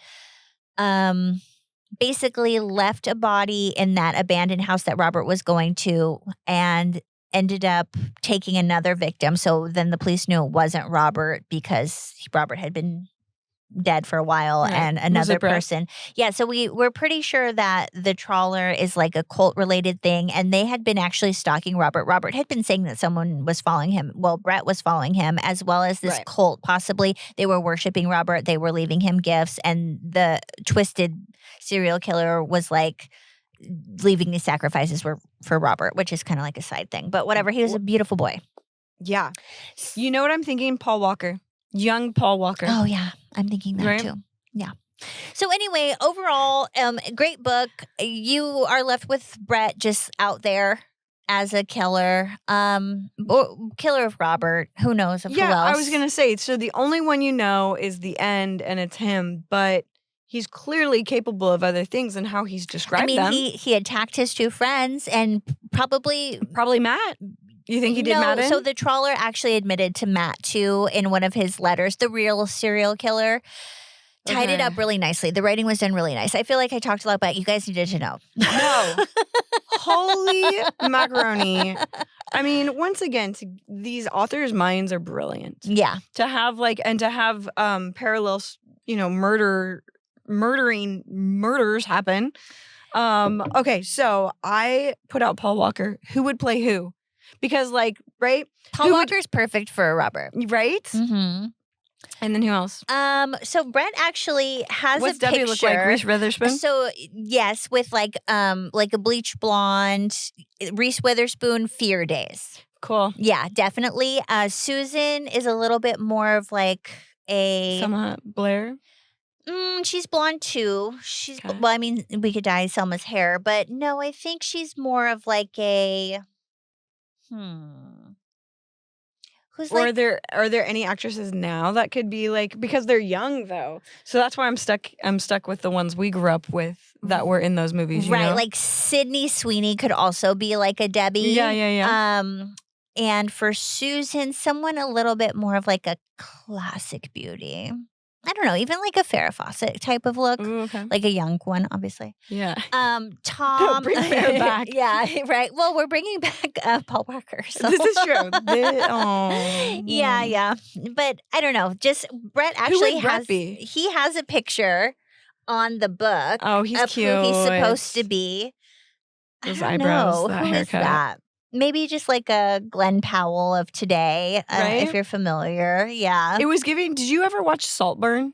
basically left a body in that abandoned house that Robert was going to and ended up taking another victim. So then the police knew it wasn't Robert because Robert had been dead for a while, and another person. Yeah, so we're pretty sure that the trawler is like a cult-related thing, and they had been actually stalking Robert. Robert had been saying that someone was following him. Well, Bret was following him, as well as this cult, possibly. They were worshiping Robert. They were leaving him gifts, and the twisted serial killer was like leaving these sacrifices for Robert, which is kind of like a side thing. But whatever, he was a beautiful boy. Yeah. You know what I'm thinking? Paul Walker. Young Paul Walker. Oh, yeah. I'm thinking that too. Yeah. So anyway, overall, great book. You are left with Bret just out there as a killer. Killer of Robert. Who knows of who else? I was going to say, so the only one you know is the end, and it's him. But he's clearly capable of other things and how he's described them. He attacked his 2 friends and probably Matt. You think he did no, Matt in? So the trawler actually admitted to Matt too in one of his letters. The real serial killer tied it up really nicely. The writing was done really nice. I feel like I talked a lot, but you guys needed to know. No. Holy macaroni. I mean, once again, these authors' minds are brilliant. Yeah. To have parallels, murders happen. Okay, so I put out Paul Walker. Who would play who? Because right? Paul Walker's perfect for Robert. Right? Mm-hmm. And then who else? So Bret actually has What's a picture. Debbie look like? Reese Witherspoon? So yes, with like a bleach blonde, Reese Witherspoon, Fear Days. Cool. Yeah, definitely. Susan is a little bit more of like a Selma Blair. She's blonde too. She's Okay. well, I mean, we could dye Selma's hair, but no, I think she's more of like a Who's Or are there any actresses now that could be because they're young though. So that's why I'm stuck with the ones we grew up with that were in those movies, right, you know? like Sydney Sweeney could also be like a Debbie. Yeah. And for Susan, someone a little bit more of like a classic beauty. I don't know, even like a Farrah Fawcett type of look. Ooh, okay. Like a young one, obviously. Yeah. Tom. Bring Farrah back. Yeah, right. Well, we're bringing back Paul Walker. So. This is true. Yeah. But I don't know. Just Bret actually he has a picture on the book. Oh, he's of cute. who he's supposed to be. Those I don't eyebrows, know. that Who is haircut. that? Maybe just like a Glenn Powell of today, Right? if you're familiar. Yeah. It was giving. Did you ever watch Saltburn?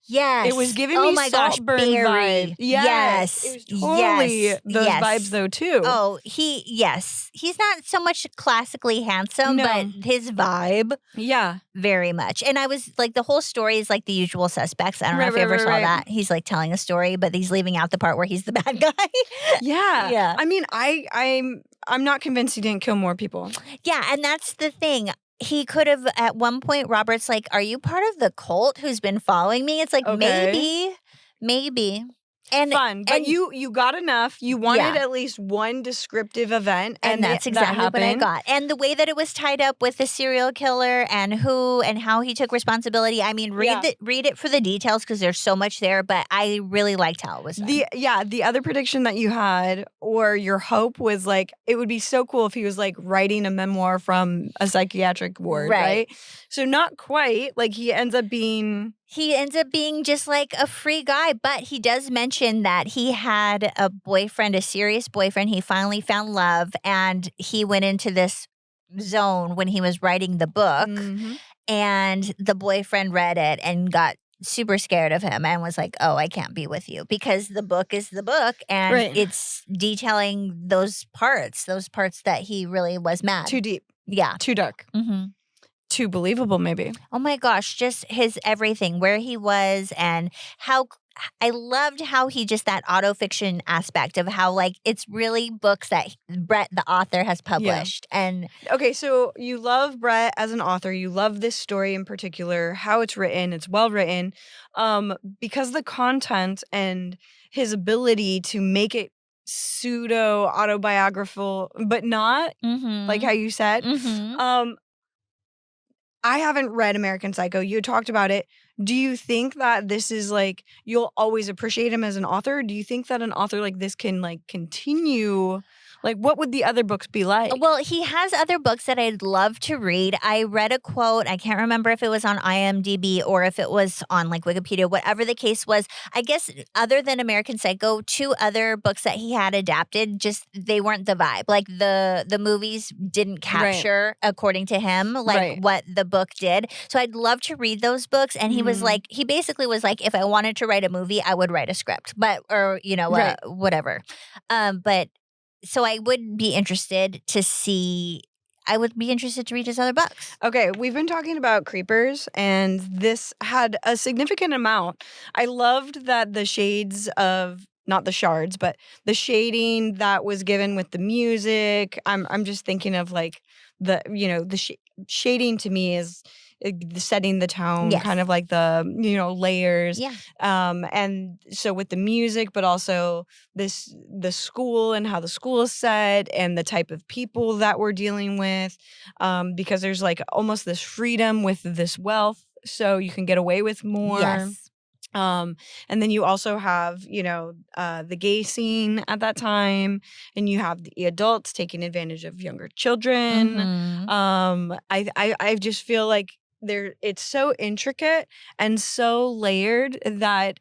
Yes. It was giving oh me my gosh, Saltburn Barry. vibe. Yes. It was totally those vibes though too. Oh, he's not so much classically handsome, No. but his vibe, Yeah. very much. And I was like, the whole story is like The Usual Suspects. I don't know if you ever saw that. He's like telling a story, but he's leaving out the part where he's the bad guy. Yeah. Yeah. I mean, I'm not convinced he didn't kill more people. Yeah, and that's the thing. He could have, at one point, Robert's like, are you part of the cult who's been following me? It's like, Okay. maybe. And fun, but you got enough. You wanted Yeah. at least one descriptive event, and that's that exactly what I happened. got. And the way that it was tied up with the serial killer and who and how he took responsibility. I mean, read it for the details because there's so much there. But I really liked how it was done. The other prediction that you had, or your hope, was like it would be so cool if he was like writing a memoir from a psychiatric ward, right? So not quite. Like he ends up being just like a free guy, but he does mention that he had a boyfriend, a serious boyfriend. He finally found love, and he went into this zone when he was writing the book, and the boyfriend read it and got super scared of him and was like, oh, I can't be with you, because the book is the book, and it's detailing those parts that he really was mad. Too deep. Yeah. Too dark. Mm-hmm. Too believable, maybe. Oh my gosh, just his everything, where he was, and how I loved how he just that autofiction aspect of how like it's really books that Bret, the author, has published. And okay, so you love Bret as an author. You love this story in particular, how it's written. It's well written, because the content and his ability to make it pseudo autobiographical, but not like how you said. I haven't read American Psycho. You talked about it. Do you think that this is like you'll always appreciate him as an author? Do you think that an author like this can like continue? Like, what would the other books be like? Well, he has other books that I'd love to read. I read a quote. I can't remember if it was on IMDb or if it was on like Wikipedia, whatever the case was. I guess other than American Psycho, 2 other books that he had adapted, just they weren't the vibe. Like the movies didn't capture, according to him, like what the book did. So I'd love to read those books. And he was like, he basically was like, if I wanted to write a movie, I would write a script, whatever. But so I would be interested to see. I would be interested to read his other books. Okay, we've been talking about creepers, and this had a significant amount. I loved that the shades of, not the shards, but the shading that was given with the music. I'm just thinking of like the shading to me is setting the tone, Yes. kind of like the, layers. Yeah. And so with the music, but also the school and how the school is set and the type of people that we're dealing with, because there's like almost this freedom with this wealth, so you can get away with more. Yes. And then you also have, the gay scene at that time, and you have the adults taking advantage of younger children. Mhm. I just feel like it's so intricate and so layered that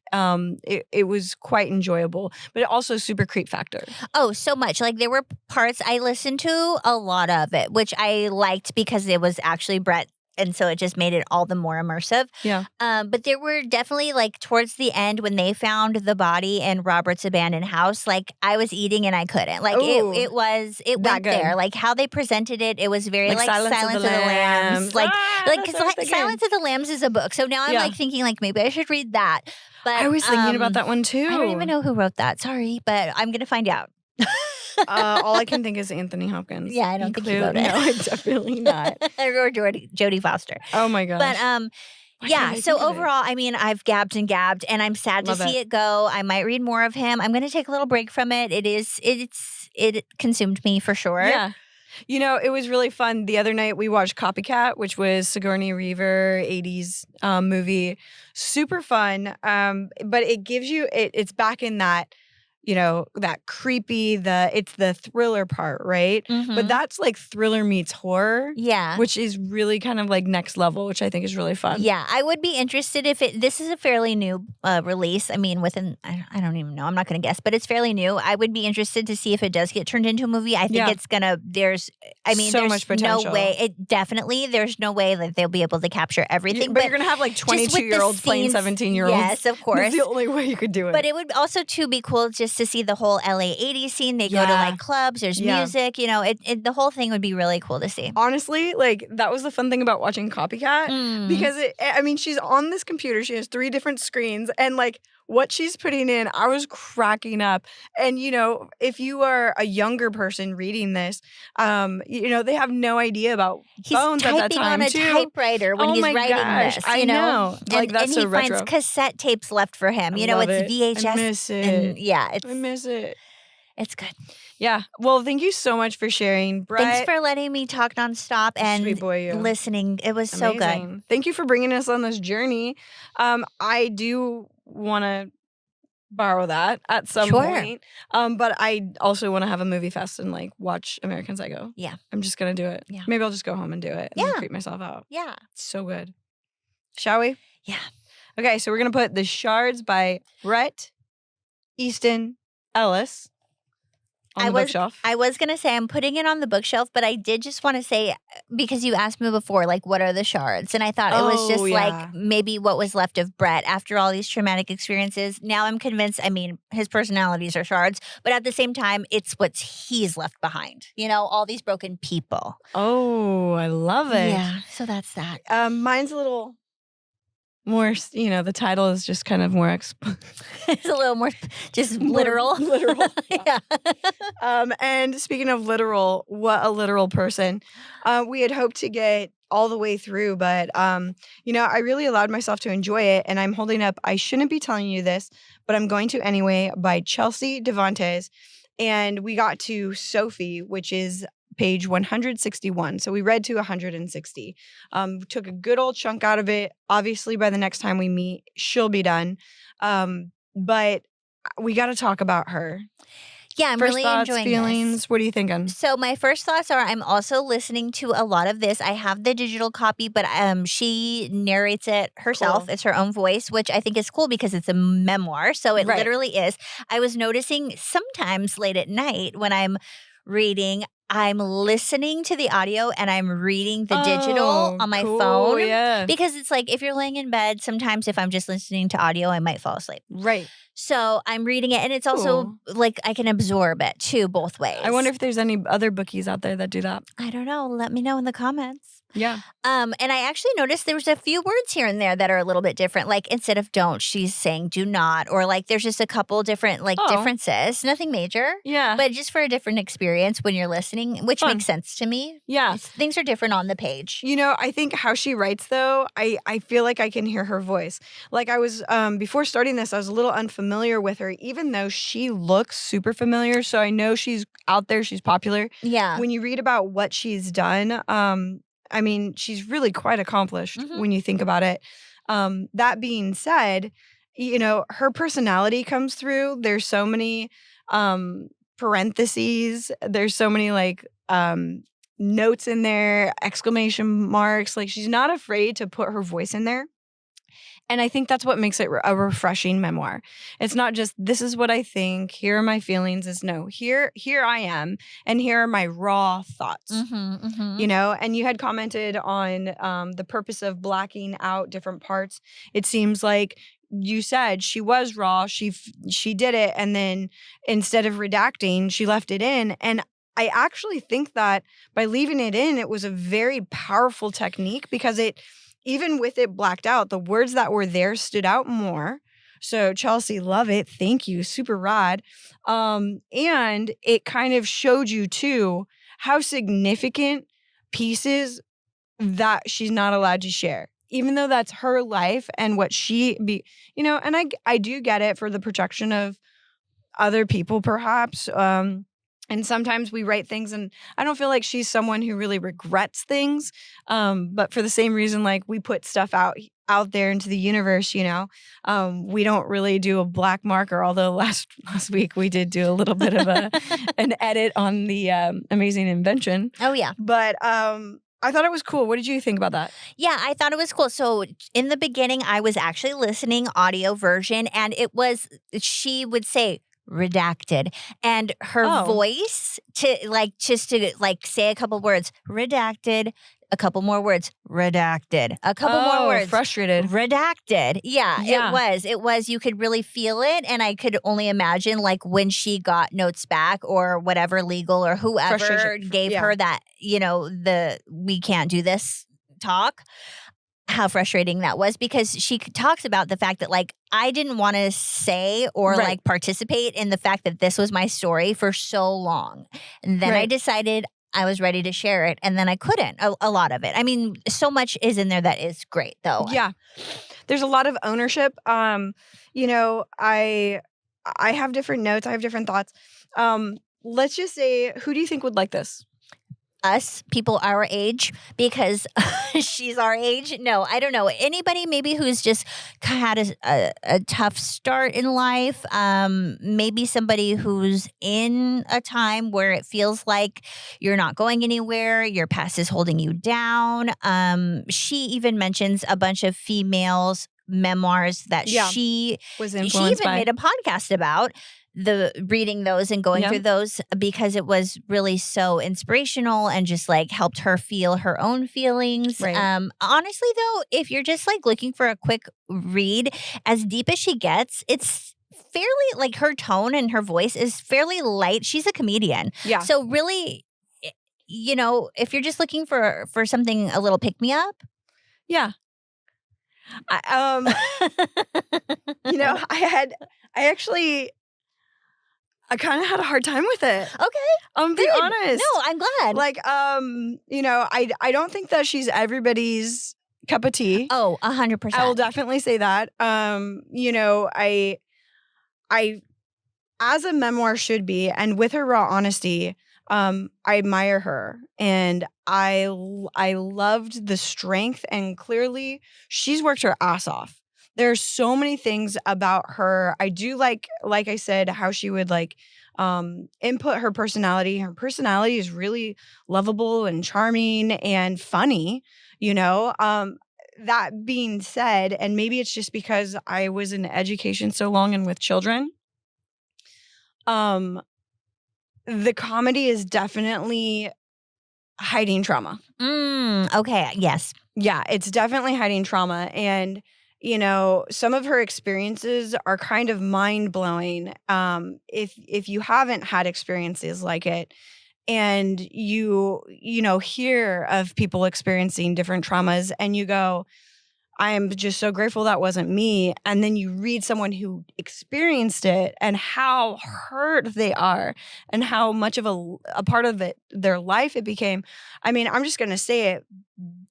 it was quite enjoyable, but also super creep factor. Oh, so much. Like there were parts I listened to a lot of it, which I liked because it was actually Bret. And so it just made it all the more immersive. Yeah. But there were definitely like towards the end when they found the body in Robert's abandoned house, like I was eating and I couldn't. Like Ooh, it went good. there. Like how they presented it, it was very like Silence of the Lambs. Like That's what I was thinking. Silence of the Lambs is a book. So now I'm like thinking like maybe I should read that. But I was thinking about that one too. I don't even know who wrote that. Sorry, but I'm gonna find out. All I can think is Anthony Hopkins. Yeah, I don't think he wrote it. No, definitely not. Or Jodie Foster. Oh my gosh. But yeah, so overall, I mean, I've gabbed and gabbed, and I'm sad to see it go. I might read more of him. I'm going to take a little break from it. It consumed me for sure. Yeah. It was really fun. The other night we watched Copycat, which was Sigourney Weaver, 80s movie. Super fun. But it gives you, it's back in that, that creepy, it's the thriller part, right? Mm-hmm. But that's like thriller meets horror. Yeah. Which is really kind of like next level, which I think is really fun. Yeah. I would be interested if this is a fairly new release. I mean, I don't even know. I'm not going to guess, but it's fairly new. I would be interested to see if it does get turned into a movie. I think it's going to, there's much potential. No way. There's no way that they'll be able to capture everything. But you're going to have like 22-year-olds playing 17-year-olds. Yes, of course. That's the only way you could do it. But it would also, too, be cool just to see the whole LA 80s scene. They go to like clubs, there's music, the whole thing would be really cool to see. Honestly, like that was the fun thing about watching Copycat because she's on this computer. She has 3 different screens and like what she's putting in, I was cracking up. And, if you are a younger person reading this, they have no idea about phones at that time. He's typing on a typewriter when he's writing this. I know. And, that's and so he finds cassette tapes left for him. It's VHS. I miss it. And I miss it. It's good. Yeah. Well, thank you so much for sharing, Bret. Thanks for letting me talk nonstop and Sweet boy, you. listening. It was so good. Thank you for bringing us on this journey. I do want to borrow that at some point. But I also want to have a movie fest and like watch American Psycho. Yeah. I'm just going to do it. Yeah. Maybe I'll just go home and do it and creep myself out. Yeah. It's so good. Shall we? Yeah. Okay. So we're going to put The Shards by Bret Easton Ellis on the bookshelf. I was going to say I'm putting it on the bookshelf, but I did just want to say, because you asked me before, like, what are the shards? And I thought it was just like maybe what was left of Bret after all these traumatic experiences. Now I'm convinced, his personalities are shards, but at the same time, it's what he's left behind. All these broken people. Oh, I love it. Yeah, so that's that. Mine's a little more, the title is just kind of more it's a little more just literal. Literal. Yeah. And speaking of literal, what a literal person. We had hoped to get all the way through, but I really allowed myself to enjoy it, and I'm holding up I Shouldn't Be Telling You This, but I'm Going to Anyway by Chelsea Devantez. And we got to Sophie, which is page 161. So we read to 160. Took a good old chunk out of it. Obviously, by the next time we meet, she'll be done. But we got to talk about her. Yeah, I'm first really thoughts, enjoying feelings. this. What are you thinking? So my first thoughts are I'm also listening to a lot of this. I have the digital copy, but she narrates it herself. Cool. It's her own voice, which I think is cool because it's a memoir. So it literally is. I was noticing sometimes late at night when I'm reading, I'm listening to the audio and I'm reading the digital on my phone. Yeah. Because it's like if you're laying in bed, sometimes if I'm just listening to audio, I might fall asleep. Right. So I'm reading it, and it's also like I can absorb it too, both ways. I wonder if there's any other bookies out there that do that. I don't know. Let me know in the comments. Yeah. And I actually noticed there was a few words here and there that are a little bit different. Like instead of don't, she's saying do not, or like there's just a couple different differences. Nothing major. Yeah. But just for a different experience when you're listening. writing, which makes sense to me. Yeah. Things are different on the page. You know, I think how she writes, though, I feel like I can hear her voice. Like I was, before starting this, I was a little unfamiliar with her, even though she looks super familiar. So I know she's out there, she's popular. Yeah. When you read about what she's done, I mean, she's really quite accomplished when you think about it. That being said, you know, her personality comes through. There's so many parentheses. There's so many like notes in there, exclamation marks. Like she's not afraid to put her voice in there. And I think that's what makes it a refreshing memoir. It's not just, this is what I think, here are my feelings. It's no, here I am, and here are my raw thoughts. You know, and you had commented on the purpose of blacking out different parts. It seems like you said she was raw, she did it, and then instead of redacting, she left it in. And I actually think that by leaving it in, it was a very powerful technique because it, even with it blacked out, the words that were there stood out more. So Chelsea, love it. Thank you. Super rad. And it kind of showed you too how significant pieces that she's not allowed to share, even though that's her life and what she be, you know, and I do get it for the protection of other people perhaps. And sometimes we write things, and I don't feel like she's someone who really regrets things. But for the same reason, like we put stuff out there into the universe, you know, we don't really do a black marker. Although last week we did do a little bit of an edit on the amazing invention. Oh yeah, but I thought it was cool. What did you think about that? Yeah, I thought it was cool. So in the beginning, I was actually listening audio version, and it was, she would say redacted, and her voice to like, just to like say a couple words, redacted, a couple more words, redacted, a couple more words, frustrated, redacted. Yeah, it was, you could really feel it. And I could only imagine like when she got notes back or whatever legal or whoever gave her that, you know, the, we can't do this talk, how frustrating that was, because she talks about the fact that like I didn't want to say or like participate in the fact that this was my story for so long. And then I decided I was ready to share it, and then I couldn't, a lot of it. I mean, so much is in there that is great though. Yeah. There's a lot of ownership. You know, I have different notes, I have different thoughts. Let's just say, who do you think would like this? Us, people our age, because she's our age. No, I don't know. Anybody maybe who's just had a tough start in life. Maybe somebody who's in a time where it feels like you're not going anywhere. Your past is holding you down. She even mentions a bunch of females' memoirs that she was influenced by. She even made a podcast about reading those and going through those, because it was really so inspirational and just like helped her feel her own feelings. Honestly though, if you're just like looking for a quick read, as deep as she gets, it's fairly like, her tone and her voice is fairly light. She's a comedian. Yeah. So really, you know, if you're just looking for something a little pick me up. Yeah. You know, I kind of had a hard time with it. Okay. Be honest. No, I'm glad. Like, you know, I don't think that she's everybody's cup of tea. Oh, 100%. I will definitely say that. You know, I as a memoir should be, and with her raw honesty, I admire her, and I loved the strength, and clearly she's worked her ass off. There's so many things about her. I do like I said, how she would like input her personality. Her personality is really lovable and charming and funny, you know. That being said, and maybe it's just because I was in education so long and with children, the comedy is definitely hiding trauma. Okay, yes. Yeah, it's definitely hiding trauma. And you know, some of her experiences are kind of mind-blowing if you haven't had experiences like it, and you know, hear of people experiencing different traumas, and you go, I am just so grateful that wasn't me. And then you read someone who experienced it and how hurt they are and how much of a part of it, their life it became. I mean, I'm just going to say it.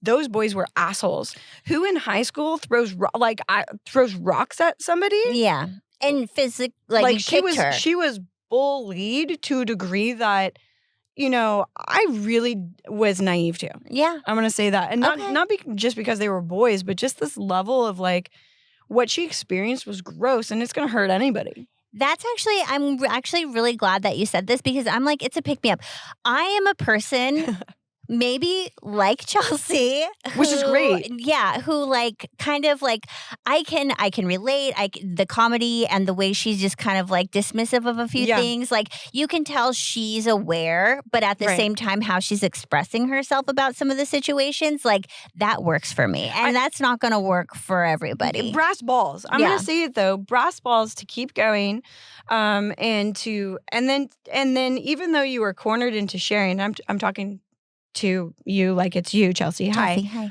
Those boys were assholes. Who in high school throws rocks at somebody? Yeah. And physically, like she was bullied to a degree that, I really was naive to. Yeah. I'm going to say that. And not just because they were boys, but just this level of like what she experienced was gross and it's going to hurt anybody. I'm actually really glad that you said this because I'm like, it's a pick me up. I am a person maybe like Chelsea, which is great. Yeah, who like kind of like I can relate. The comedy and the way she's just kind of like dismissive of a few things. Like you can tell she's aware, but at the same time, how she's expressing herself about some of the situations, like that works for me, and that's not going to work for everybody. Brass balls. I'm going to say it though. Brass balls to keep going, and then even though you were cornered into sharing, I'm talking to you like it's you, Chelsea. Hi.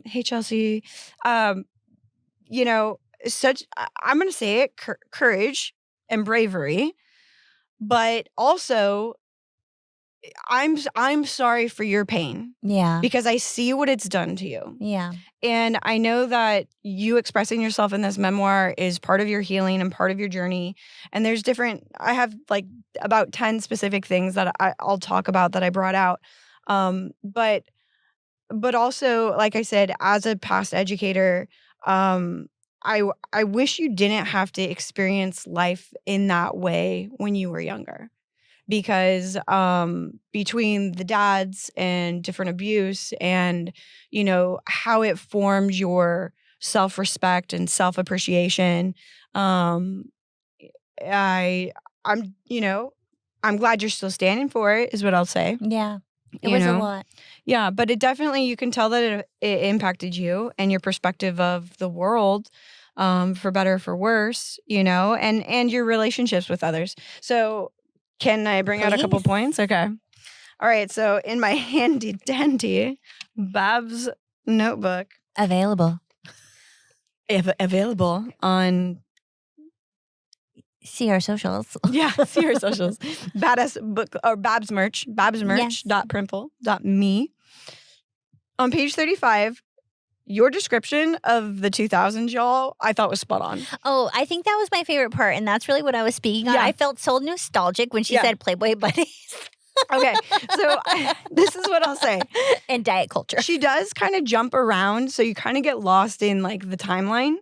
Hey, Chelsea. I'm going to say it, courage and bravery, but also I'm sorry for your pain. Yeah. Because I see what it's done to you. Yeah. And I know that you expressing yourself in this memoir is part of your healing and part of your journey. And there's I have like about 10 specific things that I'll talk about that I brought out. But also, like I said, as a past educator, I wish you didn't have to experience life in that way when you were younger, because between the dads and different abuse and how it formed your self-respect and self-appreciation, I'm glad you're still standing for it, is what I'll say. Yeah. It was a lot. Yeah, but it definitely, you can tell that it impacted you and your perspective of the world, for better or for worse, and your relationships with others. So can I bring out a couple points? Okay. All right. So in my handy dandy Babs notebook. Available on... See our socials. Yeah, see our socials. Bad Ass Book or Babs merch. babsmerch.primple.me. On page 35, your description of the 2000s, y'all, I thought was spot on. Oh, I think that was my favorite part, and that's really what I was speaking on. I felt so nostalgic when she said Playboy Buddies. Okay, so this is what I'll say. And diet culture. She does kind of jump around, so you kind of get lost in like the timeline.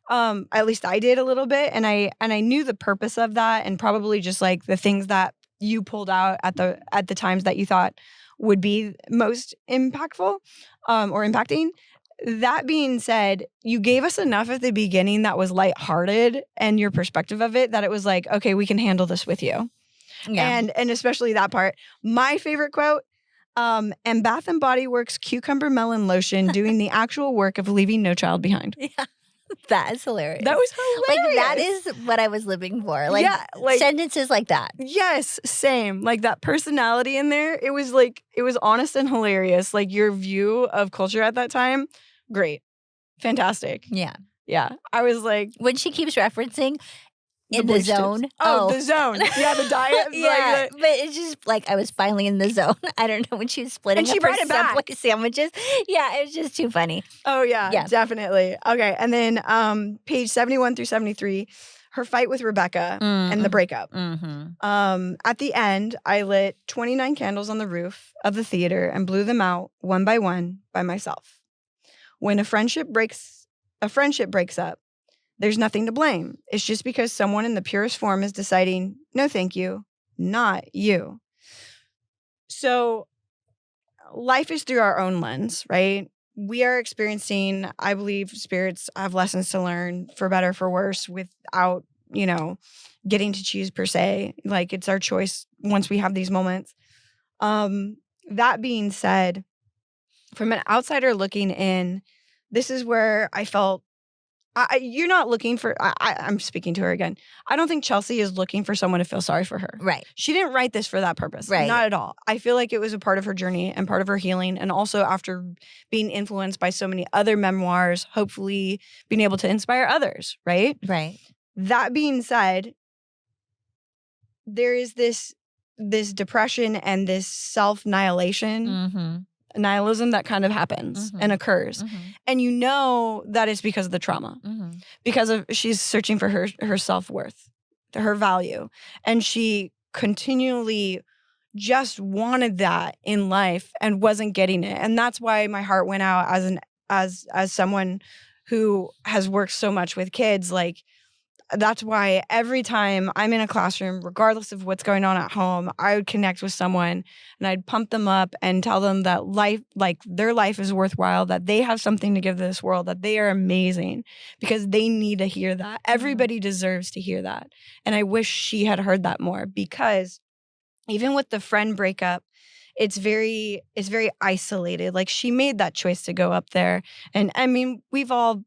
At least I did a little bit, and I knew the purpose of that, and probably just like the things that you pulled out at the times that you thought would be most impactful, or impacting. That being said, you gave us enough at the beginning that was lighthearted, and your perspective of it, that it was like, okay, we can handle this with you. Yeah. And especially that part. My favorite quote, and Bath and Body Works cucumber melon lotion doing the actual work of leaving no child behind. Yeah. That is hilarious. That was hilarious. Like, that is what I was living for. Like, sentences like that. Yes, same. Like, that personality in there, it was honest and hilarious. Like, your view of culture at that time, great. Fantastic. Yeah. Yeah. I was like... When she keeps referencing... In the zone. Oh, the zone. Yeah, the diet. Yeah, but it's just like I was finally in the zone. I don't know, when she was splitting up her Subway sandwiches. Yeah, it was just too funny. Oh, yeah, definitely. Okay, and then page 71 through 73, her fight with Rebecca and the breakup. Mm-hmm. At the end, I lit 29 candles on the roof of the theater and blew them out one by myself. When a friendship breaks up, there's nothing to blame. It's just because someone in the purest form is deciding, no, thank you, not you. So life is through our own lens, right? We are experiencing, I believe, spirits have lessons to learn, for better, for worse, without, getting to choose per se. Like, it's our choice once we have these moments. That being said, from an outsider looking in, this is where I felt you're not looking for, I'm speaking to her again. I don't think Chelsea is looking for someone to feel sorry for her. Right. She didn't write this for that purpose. Right. Not at all. I feel like it was a part of her journey and part of her healing. And also after being influenced by so many other memoirs, hopefully being able to inspire others, right? Right. That being said, there is this depression and this self-annihilation, Mm-hmm. nihilism that kind of happens and occurs. Mm-hmm. And you know that it's because of the trauma. Mm-hmm. Because of she's searching for her self-worth, her value. And she continually just wanted that in life and wasn't getting it. And that's why my heart went out as someone who has worked so much with kids. Like, that's why every time I'm in a classroom, regardless of what's going on at home, I would connect with someone and I'd pump them up and tell them that life, like their life is worthwhile, that they have something to give to this world, that they are amazing, because they need to hear that. Everybody deserves to hear that. And I wish she had heard that more, because even with the friend breakup, it's very isolated. Like, she made that choice to go up there. And I mean, we've all,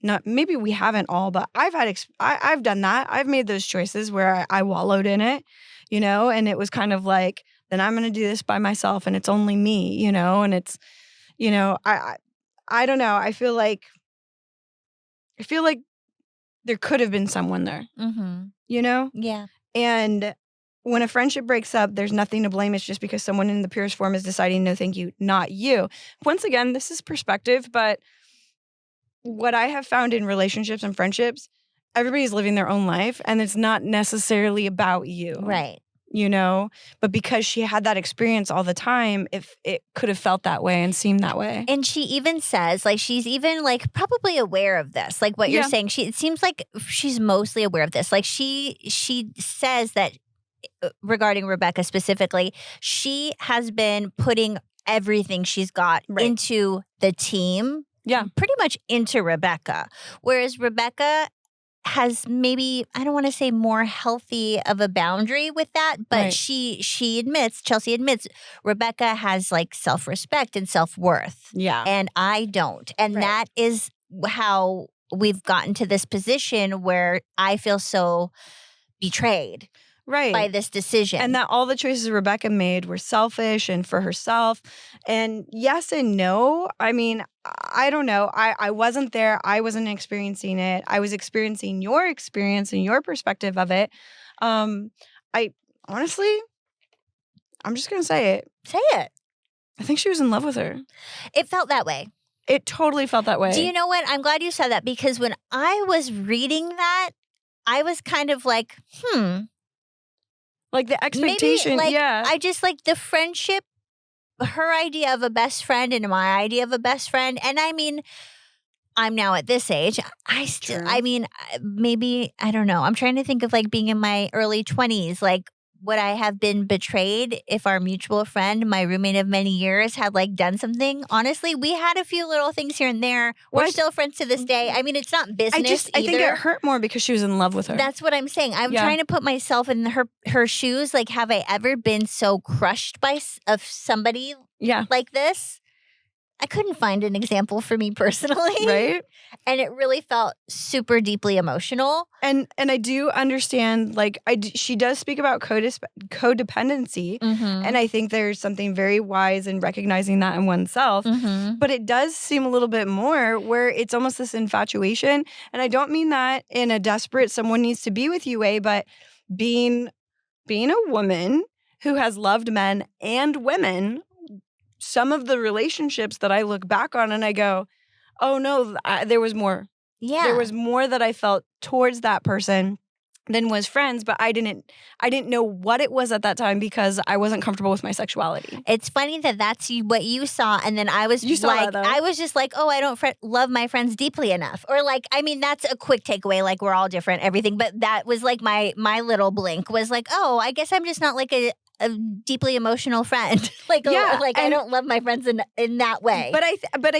not, maybe we haven't all, but I've done that. I've made those choices where I wallowed in it, you know, and it was kind of like, then I'm going to do this by myself and it's only me, you know, and it's, you know, I don't know. I feel like there could have been someone there, you know? Yeah. And when a friendship breaks up, there's nothing to blame. It's just because someone in the purest form is deciding, no, thank you, not you. Once again, this is perspective, but what I have found in relationships and friendships, everybody's living their own life and it's not necessarily about you. Right. You know, but because she had that experience all the time, if it could have felt that way and seemed that way. And she even says, like, she's even like probably aware of this, like what you're saying. It seems like she's mostly aware of this. Like she says that regarding Rebecca specifically, she has been putting everything she's got into the team. Yeah. Pretty much into Rebecca. Whereas Rebecca has maybe, I don't want to say more healthy of a boundary with that, but Chelsea admits, Rebecca has like self-respect and self-worth. Yeah. And I don't. And that is how we've gotten to this position where I feel so betrayed. By this decision. And that all the choices Rebecca made were selfish and for herself. And yes and no. I mean, I don't know. I wasn't there. I wasn't experiencing it. I was experiencing your experience and your perspective of it. I honestly, I'm just going to say it. Say it. I think she was in love with her. It felt that way. It totally felt that way. Do you know what? I'm glad you said that, because when I was reading that, I was kind of like, Like the expectation, maybe, I just like the friendship, her idea of a best friend and my idea of a best friend. And I mean, I'm now at this age. I mean, maybe, I don't know. I'm trying to think of like being in my early 20s, like, would I have been betrayed if our mutual friend, my roommate of many years, had like done something? Honestly, we had a few little things here and there. We're still friends to this day. I mean, it's not business I think it hurt more because she was in love with her. That's what I'm saying. I'm trying to put myself in her shoes. Like, have I ever been so crushed by somebody like this? I couldn't find an example for me personally. Right. And it really felt super deeply emotional. And I do understand, like, she does speak about codependency. And I think there's something very wise in recognizing that in oneself. But it does seem a little bit more where it's almost this infatuation. And I don't mean that in a desperate, someone needs to be with you way, but being a woman who has loved men and women, some of the relationships that I look back on and I go, oh no, there was more. Yeah. There was more that I felt towards that person than was friends, but I didn't know what it was at that time because I wasn't comfortable with my sexuality. It's funny that that's what you saw, and then I was I was just like, oh, I don't love my friends deeply enough, or like, I mean, that's a quick takeaway. Like, we're all different, everything, but that was like my little blink was like, oh, I guess I'm just not like a deeply emotional friend. I don't love my friends in that way. But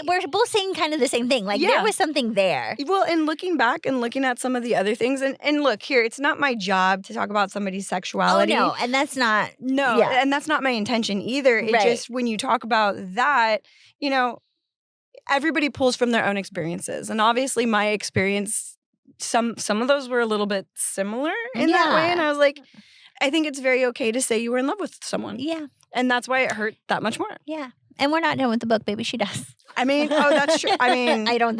we're both saying kind of the same thing. Like, there was something there. Well, and looking back and looking at some of the other things, and look here, it's not my job to talk about somebody's sexuality. Oh no, and that's not and that's not my intention either. It just, when you talk about that, you know, everybody pulls from their own experiences. And obviously my experience, some of those were a little bit similar in that way. And I was like, I think it's very okay to say you were in love with someone. Yeah. And that's why it hurt that much more. Yeah. And we're not done with the book. Maybe she does. I mean, that's true. I mean, I don't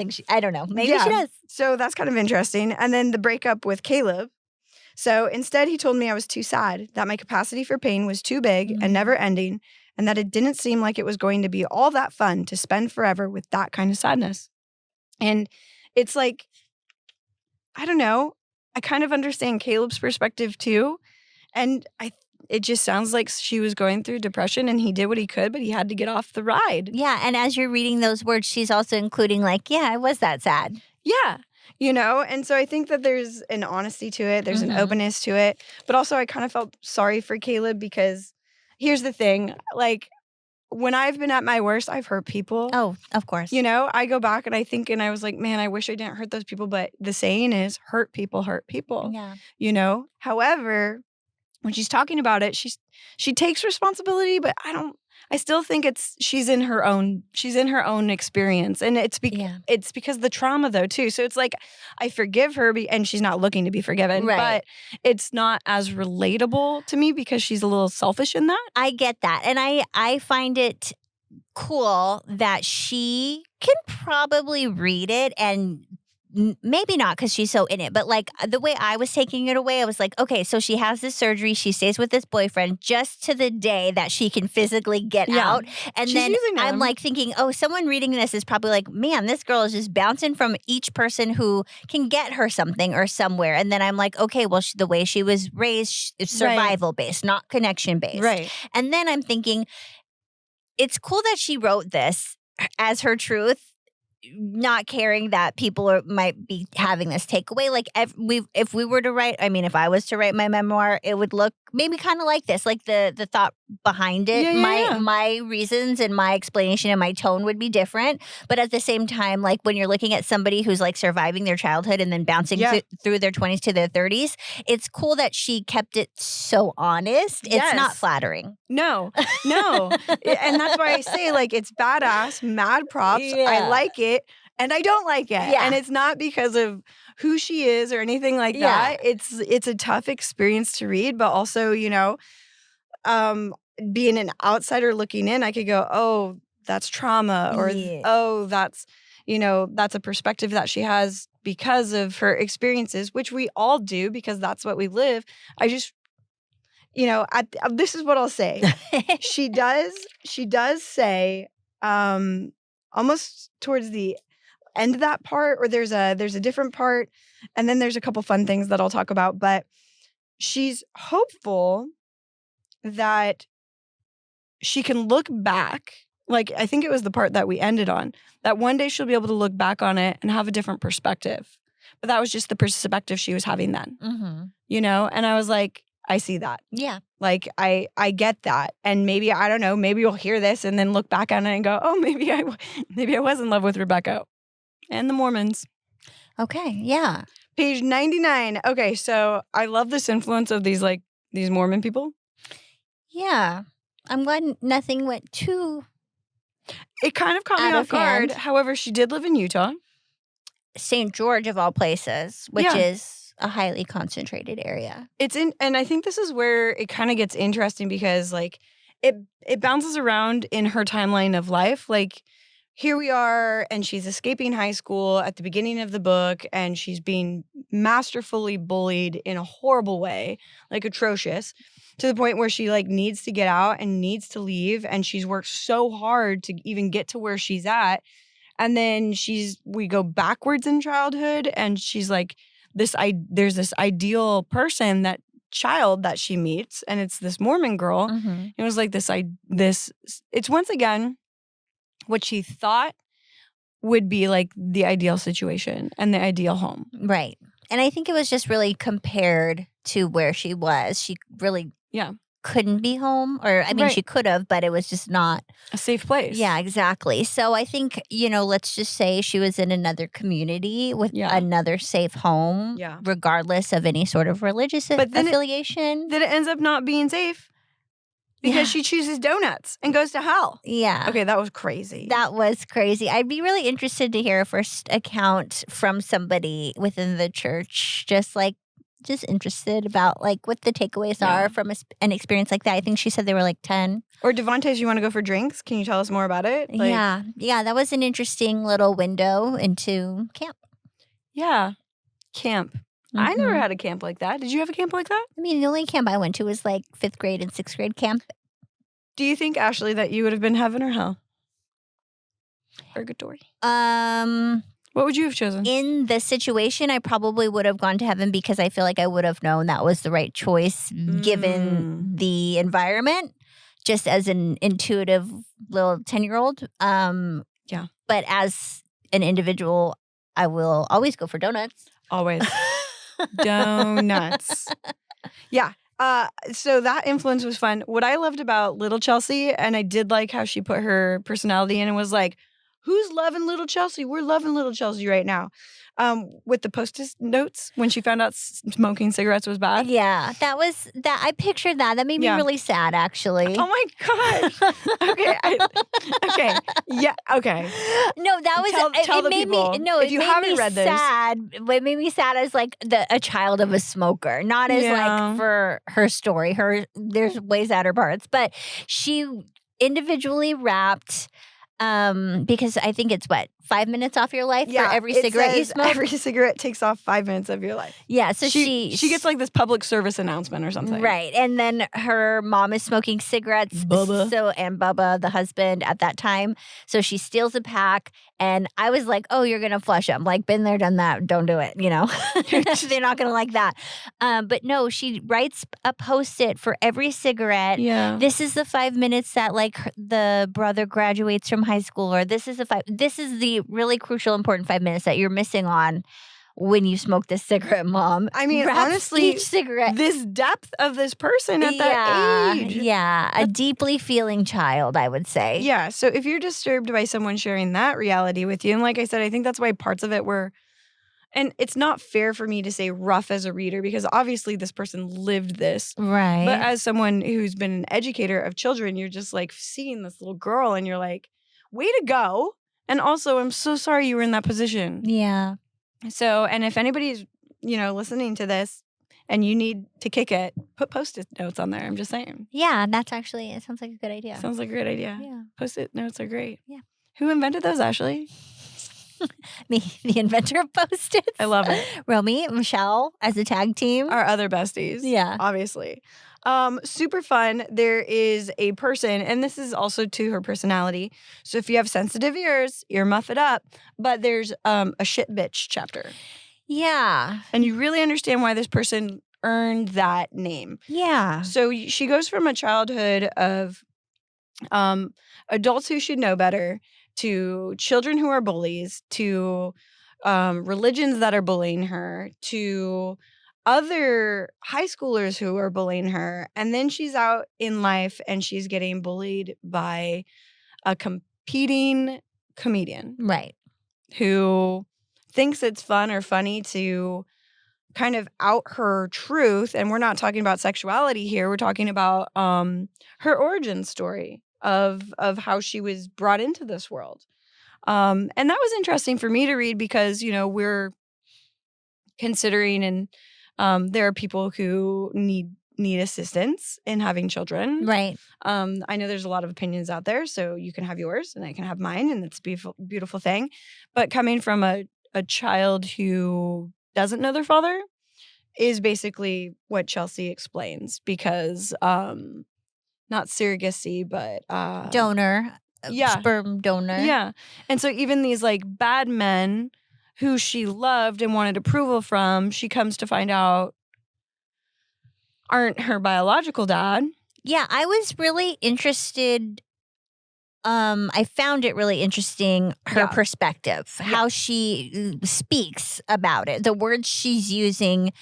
know. Maybe she does. So that's kind of interesting. And then the breakup with Caleb. So instead, he told me I was too sad, that my capacity for pain was too big and never ending, and that it didn't seem like it was going to be all that fun to spend forever with that kind of sadness. And it's like, I don't know. I kind of understand Caleb's perspective too. And it just sounds like she was going through depression and he did what he could, but he had to get off the ride. Yeah. And as you're reading those words, she's also including like, yeah, I was that sad. Yeah. You know, and so I think that there's an honesty to it. There's an openness to it. But also I kind of felt sorry for Caleb because here's the thing. Like, when I've been at my worst, I've hurt people. Oh, of course. You know, I go back and I think and I was like, man, I wish I didn't hurt those people. But the saying is hurt people hurt people. Yeah. You know? However, when she's talking about it, she takes responsibility, but I still think she's in her own experience. And it's because the trauma though too. So it's like I forgive her and she's not looking to be forgiven, but it's not as relatable to me because she's a little selfish in that. I get that. And I find it cool that she can probably read it and maybe not because she's so in it, but like the way I was taking it away, I was like, okay, so she has this surgery. She stays with this boyfriend just to the day that she can physically get out. And she's then I'm like thinking, oh, someone reading this is probably like, man, this girl is just bouncing from each person who can get her something or somewhere. And then I'm like, okay, well, the way she was raised is survival based, not connection based. Right. And then I'm thinking, it's cool that she wrote this as her truth, not caring that people might be having this takeaway. Like if we were to write, I mean, if I was to write my memoir, it would look maybe kind of like this, like the thought behind it. My reasons and my explanation and my tone would be different. But at the same time, like when you're looking at somebody who's like surviving their childhood and then bouncing through their 20s to their 30s, it's cool that she kept it so honest. Yes. It's not flattering. No. And that's why I say like it's badass, mad props. I like it. And I don't like it. Yeah. And it's not because of who she is or anything like that. It's a tough experience to read, but also, you know, being an outsider looking in, I could go, oh, that's trauma, or oh, that's, you know, that's a perspective that she has because of her experiences, which we all do because that's what we live. I just, you know, this is what I'll say. She does say, almost towards the end of that part, or there's a different part, and then there's a couple fun things that I'll talk about, but she's hopeful that she can look back, like I think it was the part that we ended on, that one day she'll be able to look back on it and have a different perspective. But that was just the perspective she was having then, you know? And I was like, I see that. Yeah. Like, I get that. And maybe, I don't know, maybe you'll hear this and then look back on it and go, oh, maybe I was in love with Rebecca and the Mormons. Okay. Yeah. Page 99. Okay. So I love this influence of these Mormon people. Yeah. I'm glad nothing went too. It kind of caught me off guard. However, she did live in Utah. St. George of all places, which is a highly concentrated area. And I think this is where it kind of gets interesting because like it bounces around in her timeline of life. Like here we are and she's escaping high school at the beginning of the book and she's being masterfully bullied in a horrible way, like atrocious, to the point where she like needs to get out and needs to leave. And she's worked so hard to even get to where she's at. And then we go backwards in childhood and she's like, there's this ideal person, that child that she meets, and it's this Mormon girl. It was like it's once again what she thought would be like the ideal situation and the ideal home. Right. And I think it was just really compared to where she was. She really couldn't be home, or I mean, she could have, but it was just not a safe place. Yeah, exactly. So I think, you know, let's just say she was in another community with another safe home, regardless of any sort of religious affiliation. Then it ends up not being safe. because she chooses donuts and goes to hell. Yeah. Okay, that was crazy. That was crazy. I'd be really interested to hear a first account from somebody within the church, just interested about like what the takeaways are from an experience like that. I think she said they were like 10. Or Devantez, you want to go for drinks? Can you tell us more about it? Yeah, that was an interesting little window into camp. Yeah, camp. I never had a camp like that. Did you have a camp like that? I mean, the only camp I went to was like 5th grade and 6th grade camp. Do you think, Ashley, that you would have been heaven or hell? Purgatory. What would you have chosen? In this situation, I probably would have gone to heaven because I feel like I would have known that was the right choice given the environment, just as an intuitive little 10-year-old. Yeah. But as an individual, I will always go for donuts. Always. Donuts. Yeah. So that influence was fun. What I loved about Little Chelsea, and I did like how she put her personality in and was like, who's loving Little Chelsea? We're loving Little Chelsea right now. With the Post-it notes when she found out smoking cigarettes was bad. Yeah, that. I pictured that. That made me really sad, actually. Oh my gosh. Okay. Okay. Yeah. Okay. No, that was. Tell it the made people. me. No, if it you made haven't me read this, sad. What made me sad as like a child of a smoker, not as like for her story. There's way sadder parts, but she individually wrapped. Because I think it's 5 minutes off your life for every cigarette you smoke. Every cigarette takes off 5 minutes of your life. Yeah, so she gets like this public service announcement or something. Right. And then her mom is smoking cigarettes. Bubba. And Bubba, the husband at that time. So she steals a pack. And I was like, oh, you're going to flush them. Like, been there, done that. Don't do it. You know, they're not going to like that. But no, she writes a Post-it for every cigarette. Yeah. This is the 5 minutes that like the brother graduates from high school. Or this is the really crucial, important 5 minutes that you're missing on when you smoke this cigarette, Mom. I mean, Wraps honestly, each cigarette. this depth of this person at that age. Yeah, a deeply feeling child, I would say. Yeah, so if you're disturbed by someone sharing that reality with you, and like I said, I think that's why parts of it were, and it's not fair for me to say rough as a reader because obviously this person lived this. Right. But as someone who's been an educator of children, you're just like seeing this little girl and you're like, way to go. And also, I'm so sorry you were in that position. Yeah. So, and if anybody's, listening to this and you need to kick it, put Post-it notes on there. I'm just saying. Yeah, it sounds like a good idea. Sounds like a great idea. Yeah. Post-it notes are great. Yeah. Who invented those, Ashley? Me, the inventor of Post-its. I love it. Romy, Michelle as a tag team. Our other besties. Yeah. Obviously. Super fun. There is a person, and this is also to her personality. So if you have sensitive ears, earmuff it up. But there's a shit bitch chapter. Yeah. And you really understand why this person earned that name. Yeah. So she goes from a childhood of adults who should know better to children who are bullies to religions that are bullying her to other high schoolers who are bullying her. And then she's out in life and she's getting bullied by a competing comedian. Right. Who thinks it's fun or funny to kind of out her truth. And we're not talking about sexuality here. We're talking about her origin story of how she was brought into this world. And that was interesting for me to read because, we're considering and there are people who need assistance in having children. Right. I know there's a lot of opinions out there, so you can have yours and I can have mine, and it's a beautiful, beautiful thing. But coming from a child who doesn't know their father is basically what Chelsea explains because not surrogacy, but donor. Yeah. Sperm donor. Yeah. And so even these like bad men who she loved and wanted approval from, she comes to find out aren't her biological dad. Yeah, I was really interested. I found it really interesting, her perspective, how she speaks about it. The words she's using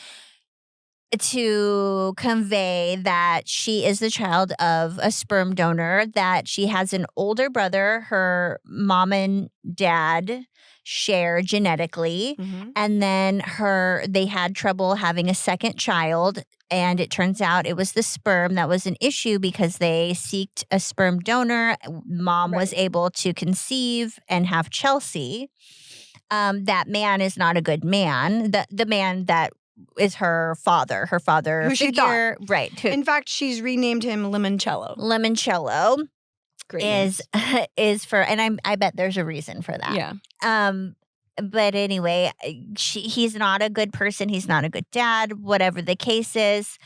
to convey that she is the child of a sperm donor, that she has an older brother, her mom and dad share genetically, and then they had trouble having a second child, and it turns out it was the sperm that was an issue because they sought a sperm donor. Mom was able to conceive and have Chelsea. That man is not a good man. The man that is her father who she thought. Right. In fact, she's renamed him Limoncello. Limoncello Great is for, and I bet there's a reason for that. Yeah. But anyway, he's not a good person. He's not a good dad. Whatever the case is,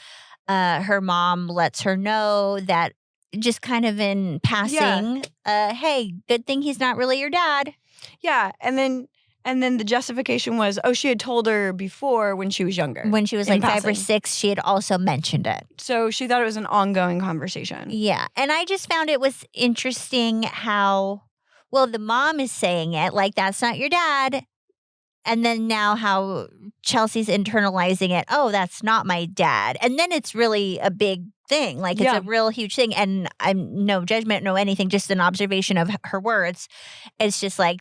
her mom lets her know that, just kind of in passing. Hey, good thing he's not really your dad. Yeah, and then the justification was, she had told her before when she was younger. When she was like 5 or 6, she had also mentioned it. So she thought it was an ongoing conversation. Yeah. And I just found it was interesting how, the mom is saying it like, that's not your dad. And then now how Chelsea's internalizing it. Oh, that's not my dad. And then it's really a big thing. Like, it's a real huge thing. And I'm no judgment, no anything, just an observation of her words. It's just like,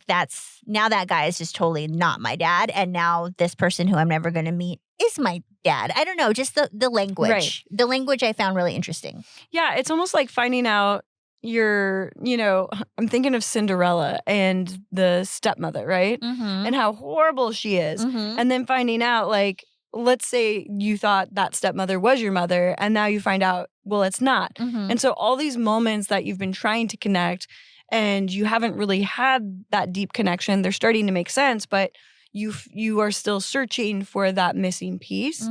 now that guy is just totally not my dad. And now this person who I'm never going to meet is my dad. I don't know, just the language. Right. The language I found really interesting. Yeah, it's almost like finding out I'm thinking of Cinderella and the stepmother, right? And how horrible she is. And then finding out, like, let's say you thought that stepmother was your mother, and now you find out, well, it's not. And so all these moments that you've been trying to connect and you haven't really had that deep connection, they're starting to make sense, but you are still searching for that missing piece.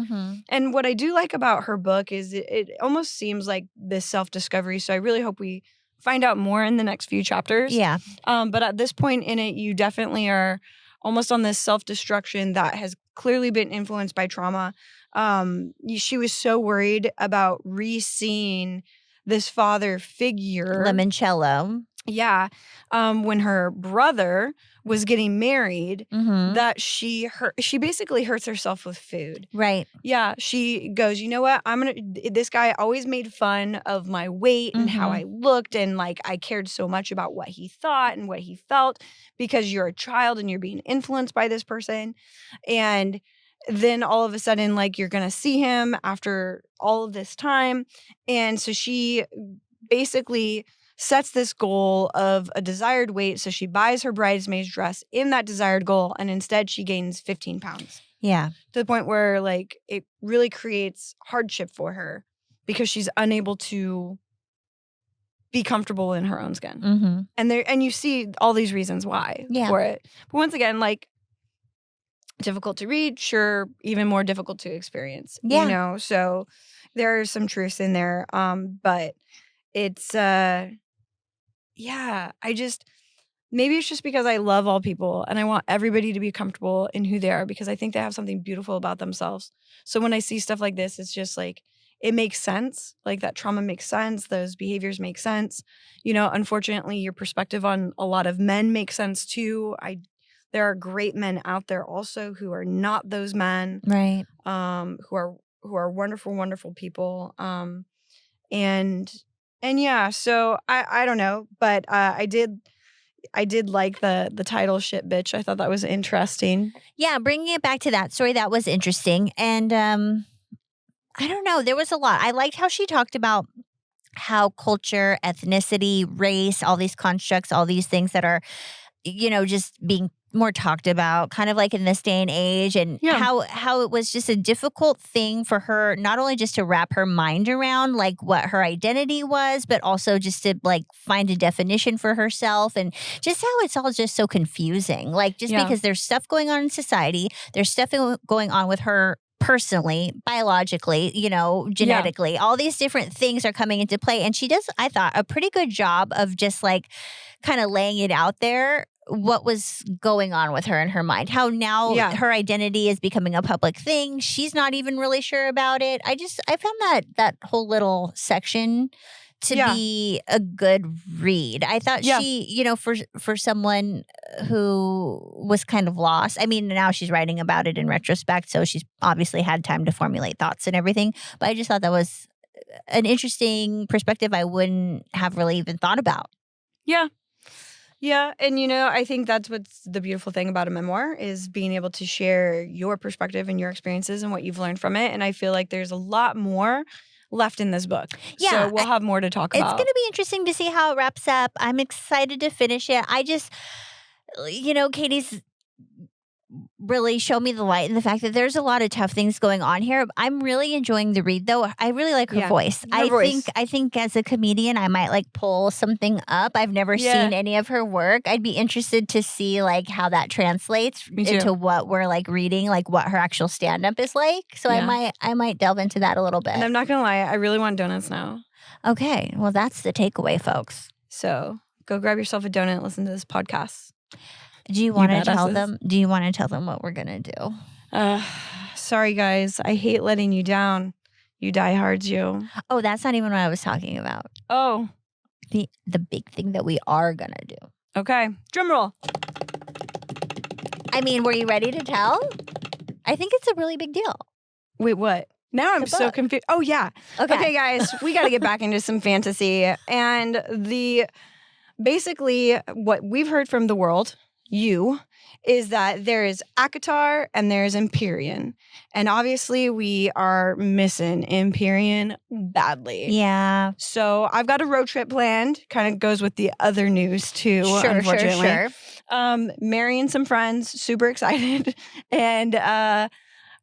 And what I do like about her book is it almost seems like this self-discovery. So I really hope we find out more in the next few chapters. Yeah. But at this point in it, you definitely are almost on this self-destruction that has clearly been influenced by trauma. She was so worried about re-seeing this father figure. Limoncello. Yeah. When her brother was getting married, that she basically hurts herself with food. Right. Yeah. She goes, you know what? This guy always made fun of my weight and how I looked. And like, I cared so much about what he thought and what he felt because you're a child and you're being influenced by this person. And then all of a sudden, like, you're going to see him after all of this time. And so she basically sets this goal of a desired weight. So she buys her bridesmaid's dress in that desired goal, and instead she gains 15 pounds. Yeah. To the point where, like, it really creates hardship for her because she's unable to be comfortable in her own skin. And you see all these reasons why for it. But once again, like, difficult to read, sure, even more difficult to experience. Yeah. So there's some truth in there. But it's maybe it's just because I love all people and I want everybody to be comfortable in who they are because I think they have something beautiful about themselves. So when I see stuff like this, it's just like, it makes sense. Like, that trauma makes sense. Those behaviors make sense. Unfortunately, your perspective on a lot of men makes sense too. There are great men out there also who are not those men. Right. Who are wonderful, wonderful people. And yeah, so I don't know, but I did like the title "Shit Bitch." I thought that was interesting. Yeah, bringing it back to that story, that was interesting. And I don't know, there was a lot. I liked how she talked about how culture, ethnicity, race, all these constructs, all these things that are, just being more talked about kind of like in this day and age, and how it was just a difficult thing for her, not only just to wrap her mind around like what her identity was, but also just to like find a definition for herself, and just how it's all just so confusing. Like, just because there's stuff going on in society, there's stuff going on with her personally, biologically, genetically, all these different things are coming into play. And she does, I thought, a pretty good job of just like kind of laying it out there, what was going on with her in her mind, how now her identity is becoming a public thing. She's not even really sure about it. I found that whole little section to be a good read. I thought she, you know, for someone who was kind of lost. I mean, now she's writing about it in retrospect, so she's obviously had time to formulate thoughts and everything. But I just thought that was an interesting perspective I wouldn't have really even thought about. Yeah. Yeah. And, you know, I think that's what's the beautiful thing about a memoir is being able to share your perspective and your experiences and what you've learned from it. And I feel like there's a lot more left in this book. Yeah. So we'll have more to talk about. It's going to be interesting to see how it wraps up. I'm excited to finish it. I just, you know, Katie's really show me the light and the fact that there's a lot of tough things going on here. I'm really enjoying the read though. I really like her voice. I think as a comedian I might like pull something up. I've never seen any of her work. I'd be interested to see like how that translates into what we're like reading, like what her actual stand-up is like. So I might delve into that a little bit. And I'm not gonna lie, I really want donuts now. Okay. Well, that's the takeaway, folks. So go grab yourself a donut and listen to this podcast. Do you want to tell them? Do you want to tell them what we're gonna do? Sorry, guys. I hate letting you down. You diehards, you. Oh, that's not even what I was talking about. Oh, the big thing that we are gonna do. Okay, drum roll. I mean, were you ready to tell? I think it's a really big deal. Wait, what? Now I'm so confused. Oh yeah. Okay, guys, we got to get back into some fantasy and basically what we've heard from the world. Is that there is Akatar and there's Empyrean. And obviously we are missing Empyrean badly. Yeah. So I've got a road trip planned. Kind of goes with the other news too, unfortunately. Sure. Marrying some friends, super excited. And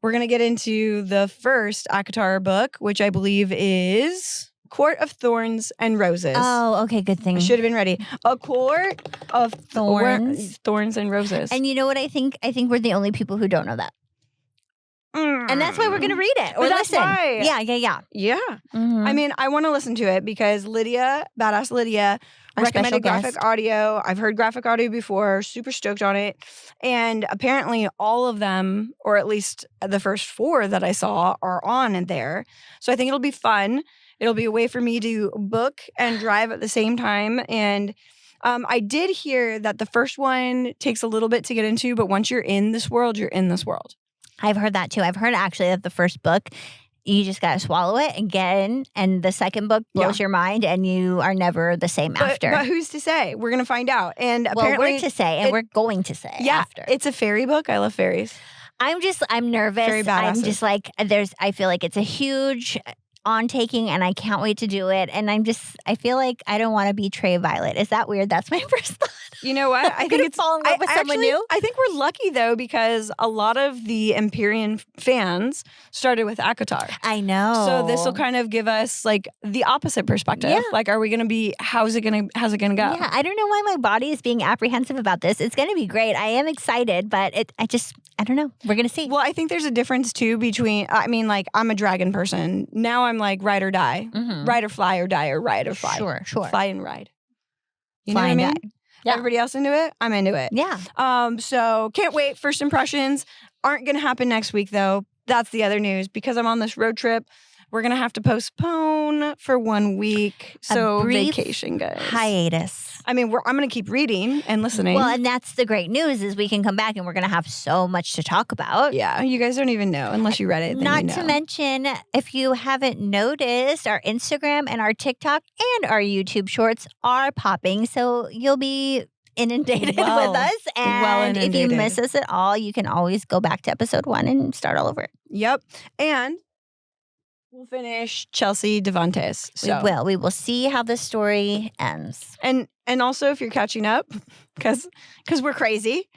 we're going to get into the first Akatar book, which I believe is Court of Thorns and Roses. Oh, okay, good thing. I should have been ready. A Court of Thorns and Roses. And you know what I think? I think we're the only people who don't know that. And that's why we're going to read it or listen. Why. Yeah. Mm-hmm. I mean, I want to listen to it because Lydia, Badass Lydia, recommended graphic audio. I've heard graphic audio before. Super stoked on it. And apparently all of them, or at least the first 4 that I saw, are on in there. So I think it'll be fun. It'll be a way for me to book and drive at the same time. And I did hear that the first one takes a little bit to get into, but once you're in this world, you're in this world. I've heard that too. I've heard actually that the first book, you just got to swallow it and get in. And the second book blows your mind and you are never the same after. But who's to say? We're going to find out. And apparently, we're to say, and we're going to say after. It's a fairy book. I love fairies. I'm nervous. Fairy badasses. I'm just like, I feel like it's a huge on taking and I can't wait to do it. And I feel like I don't want to betray Violet. Is that weird? That's my first thought. You know what? I think it's fall in love with someone new. I think we're lucky though, because a lot of the Empyrean fans started with Akatar. I know. So this will kind of give us like the opposite perspective. Yeah. Like, are we going to be, how's it going to go? Yeah. I don't know why my body is being apprehensive about this. It's going to be great. I am excited, but I don't know. We're going to see. Well, I think there's a difference too between, I mean, like I'm a dragon person. Now I'm like ride or die, ride or fly or die, or ride or fly. Sure. Fly and ride. You know what I mean? Yeah. Everybody else into it? I'm into it. Yeah. So can't wait. First impressions aren't going to happen next week though. That's the other news. Because I'm on this road trip, we're going to have to postpone for 1 week. So vacation, guys. Hiatus. I mean, I'm going to keep reading and listening. Well, and that's the great news is we can come back and we're going to have so much to talk about. Yeah, you guys don't even know unless you read it. Not to mention, if you haven't noticed, our Instagram and our TikTok and our YouTube shorts are popping. So you'll be inundated with us. And if you miss us at all, you can always go back to episode 1 and start all over. Yep. And we'll finish Chelsea Devantez. So. We will see how the story ends. And also, if you're catching up, because we're crazy,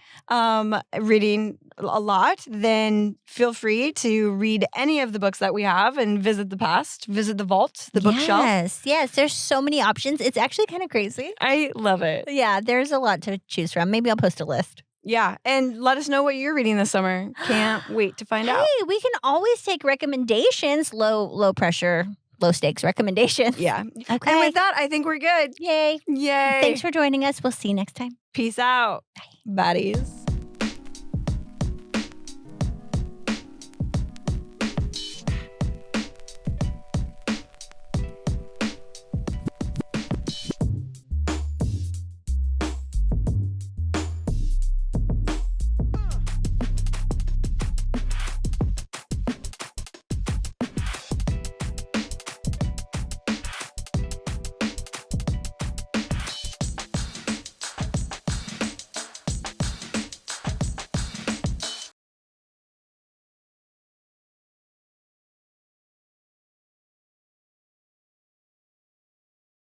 reading a lot, then feel free to read any of the books that we have and visit the past, visit the vault, the bookshelf. Yes. There's so many options. It's actually kind of crazy. I love it. Yeah, there's a lot to choose from. Maybe I'll post a list. Yeah, and let us know what you're reading this summer. Can't wait to find out. Hey, we can always take recommendations, low pressure, low stakes recommendations. Yeah. Okay. And with that, I think we're good. Yay. Yay. Thanks for joining us. We'll see you next time. Peace out. Bye. Baddies.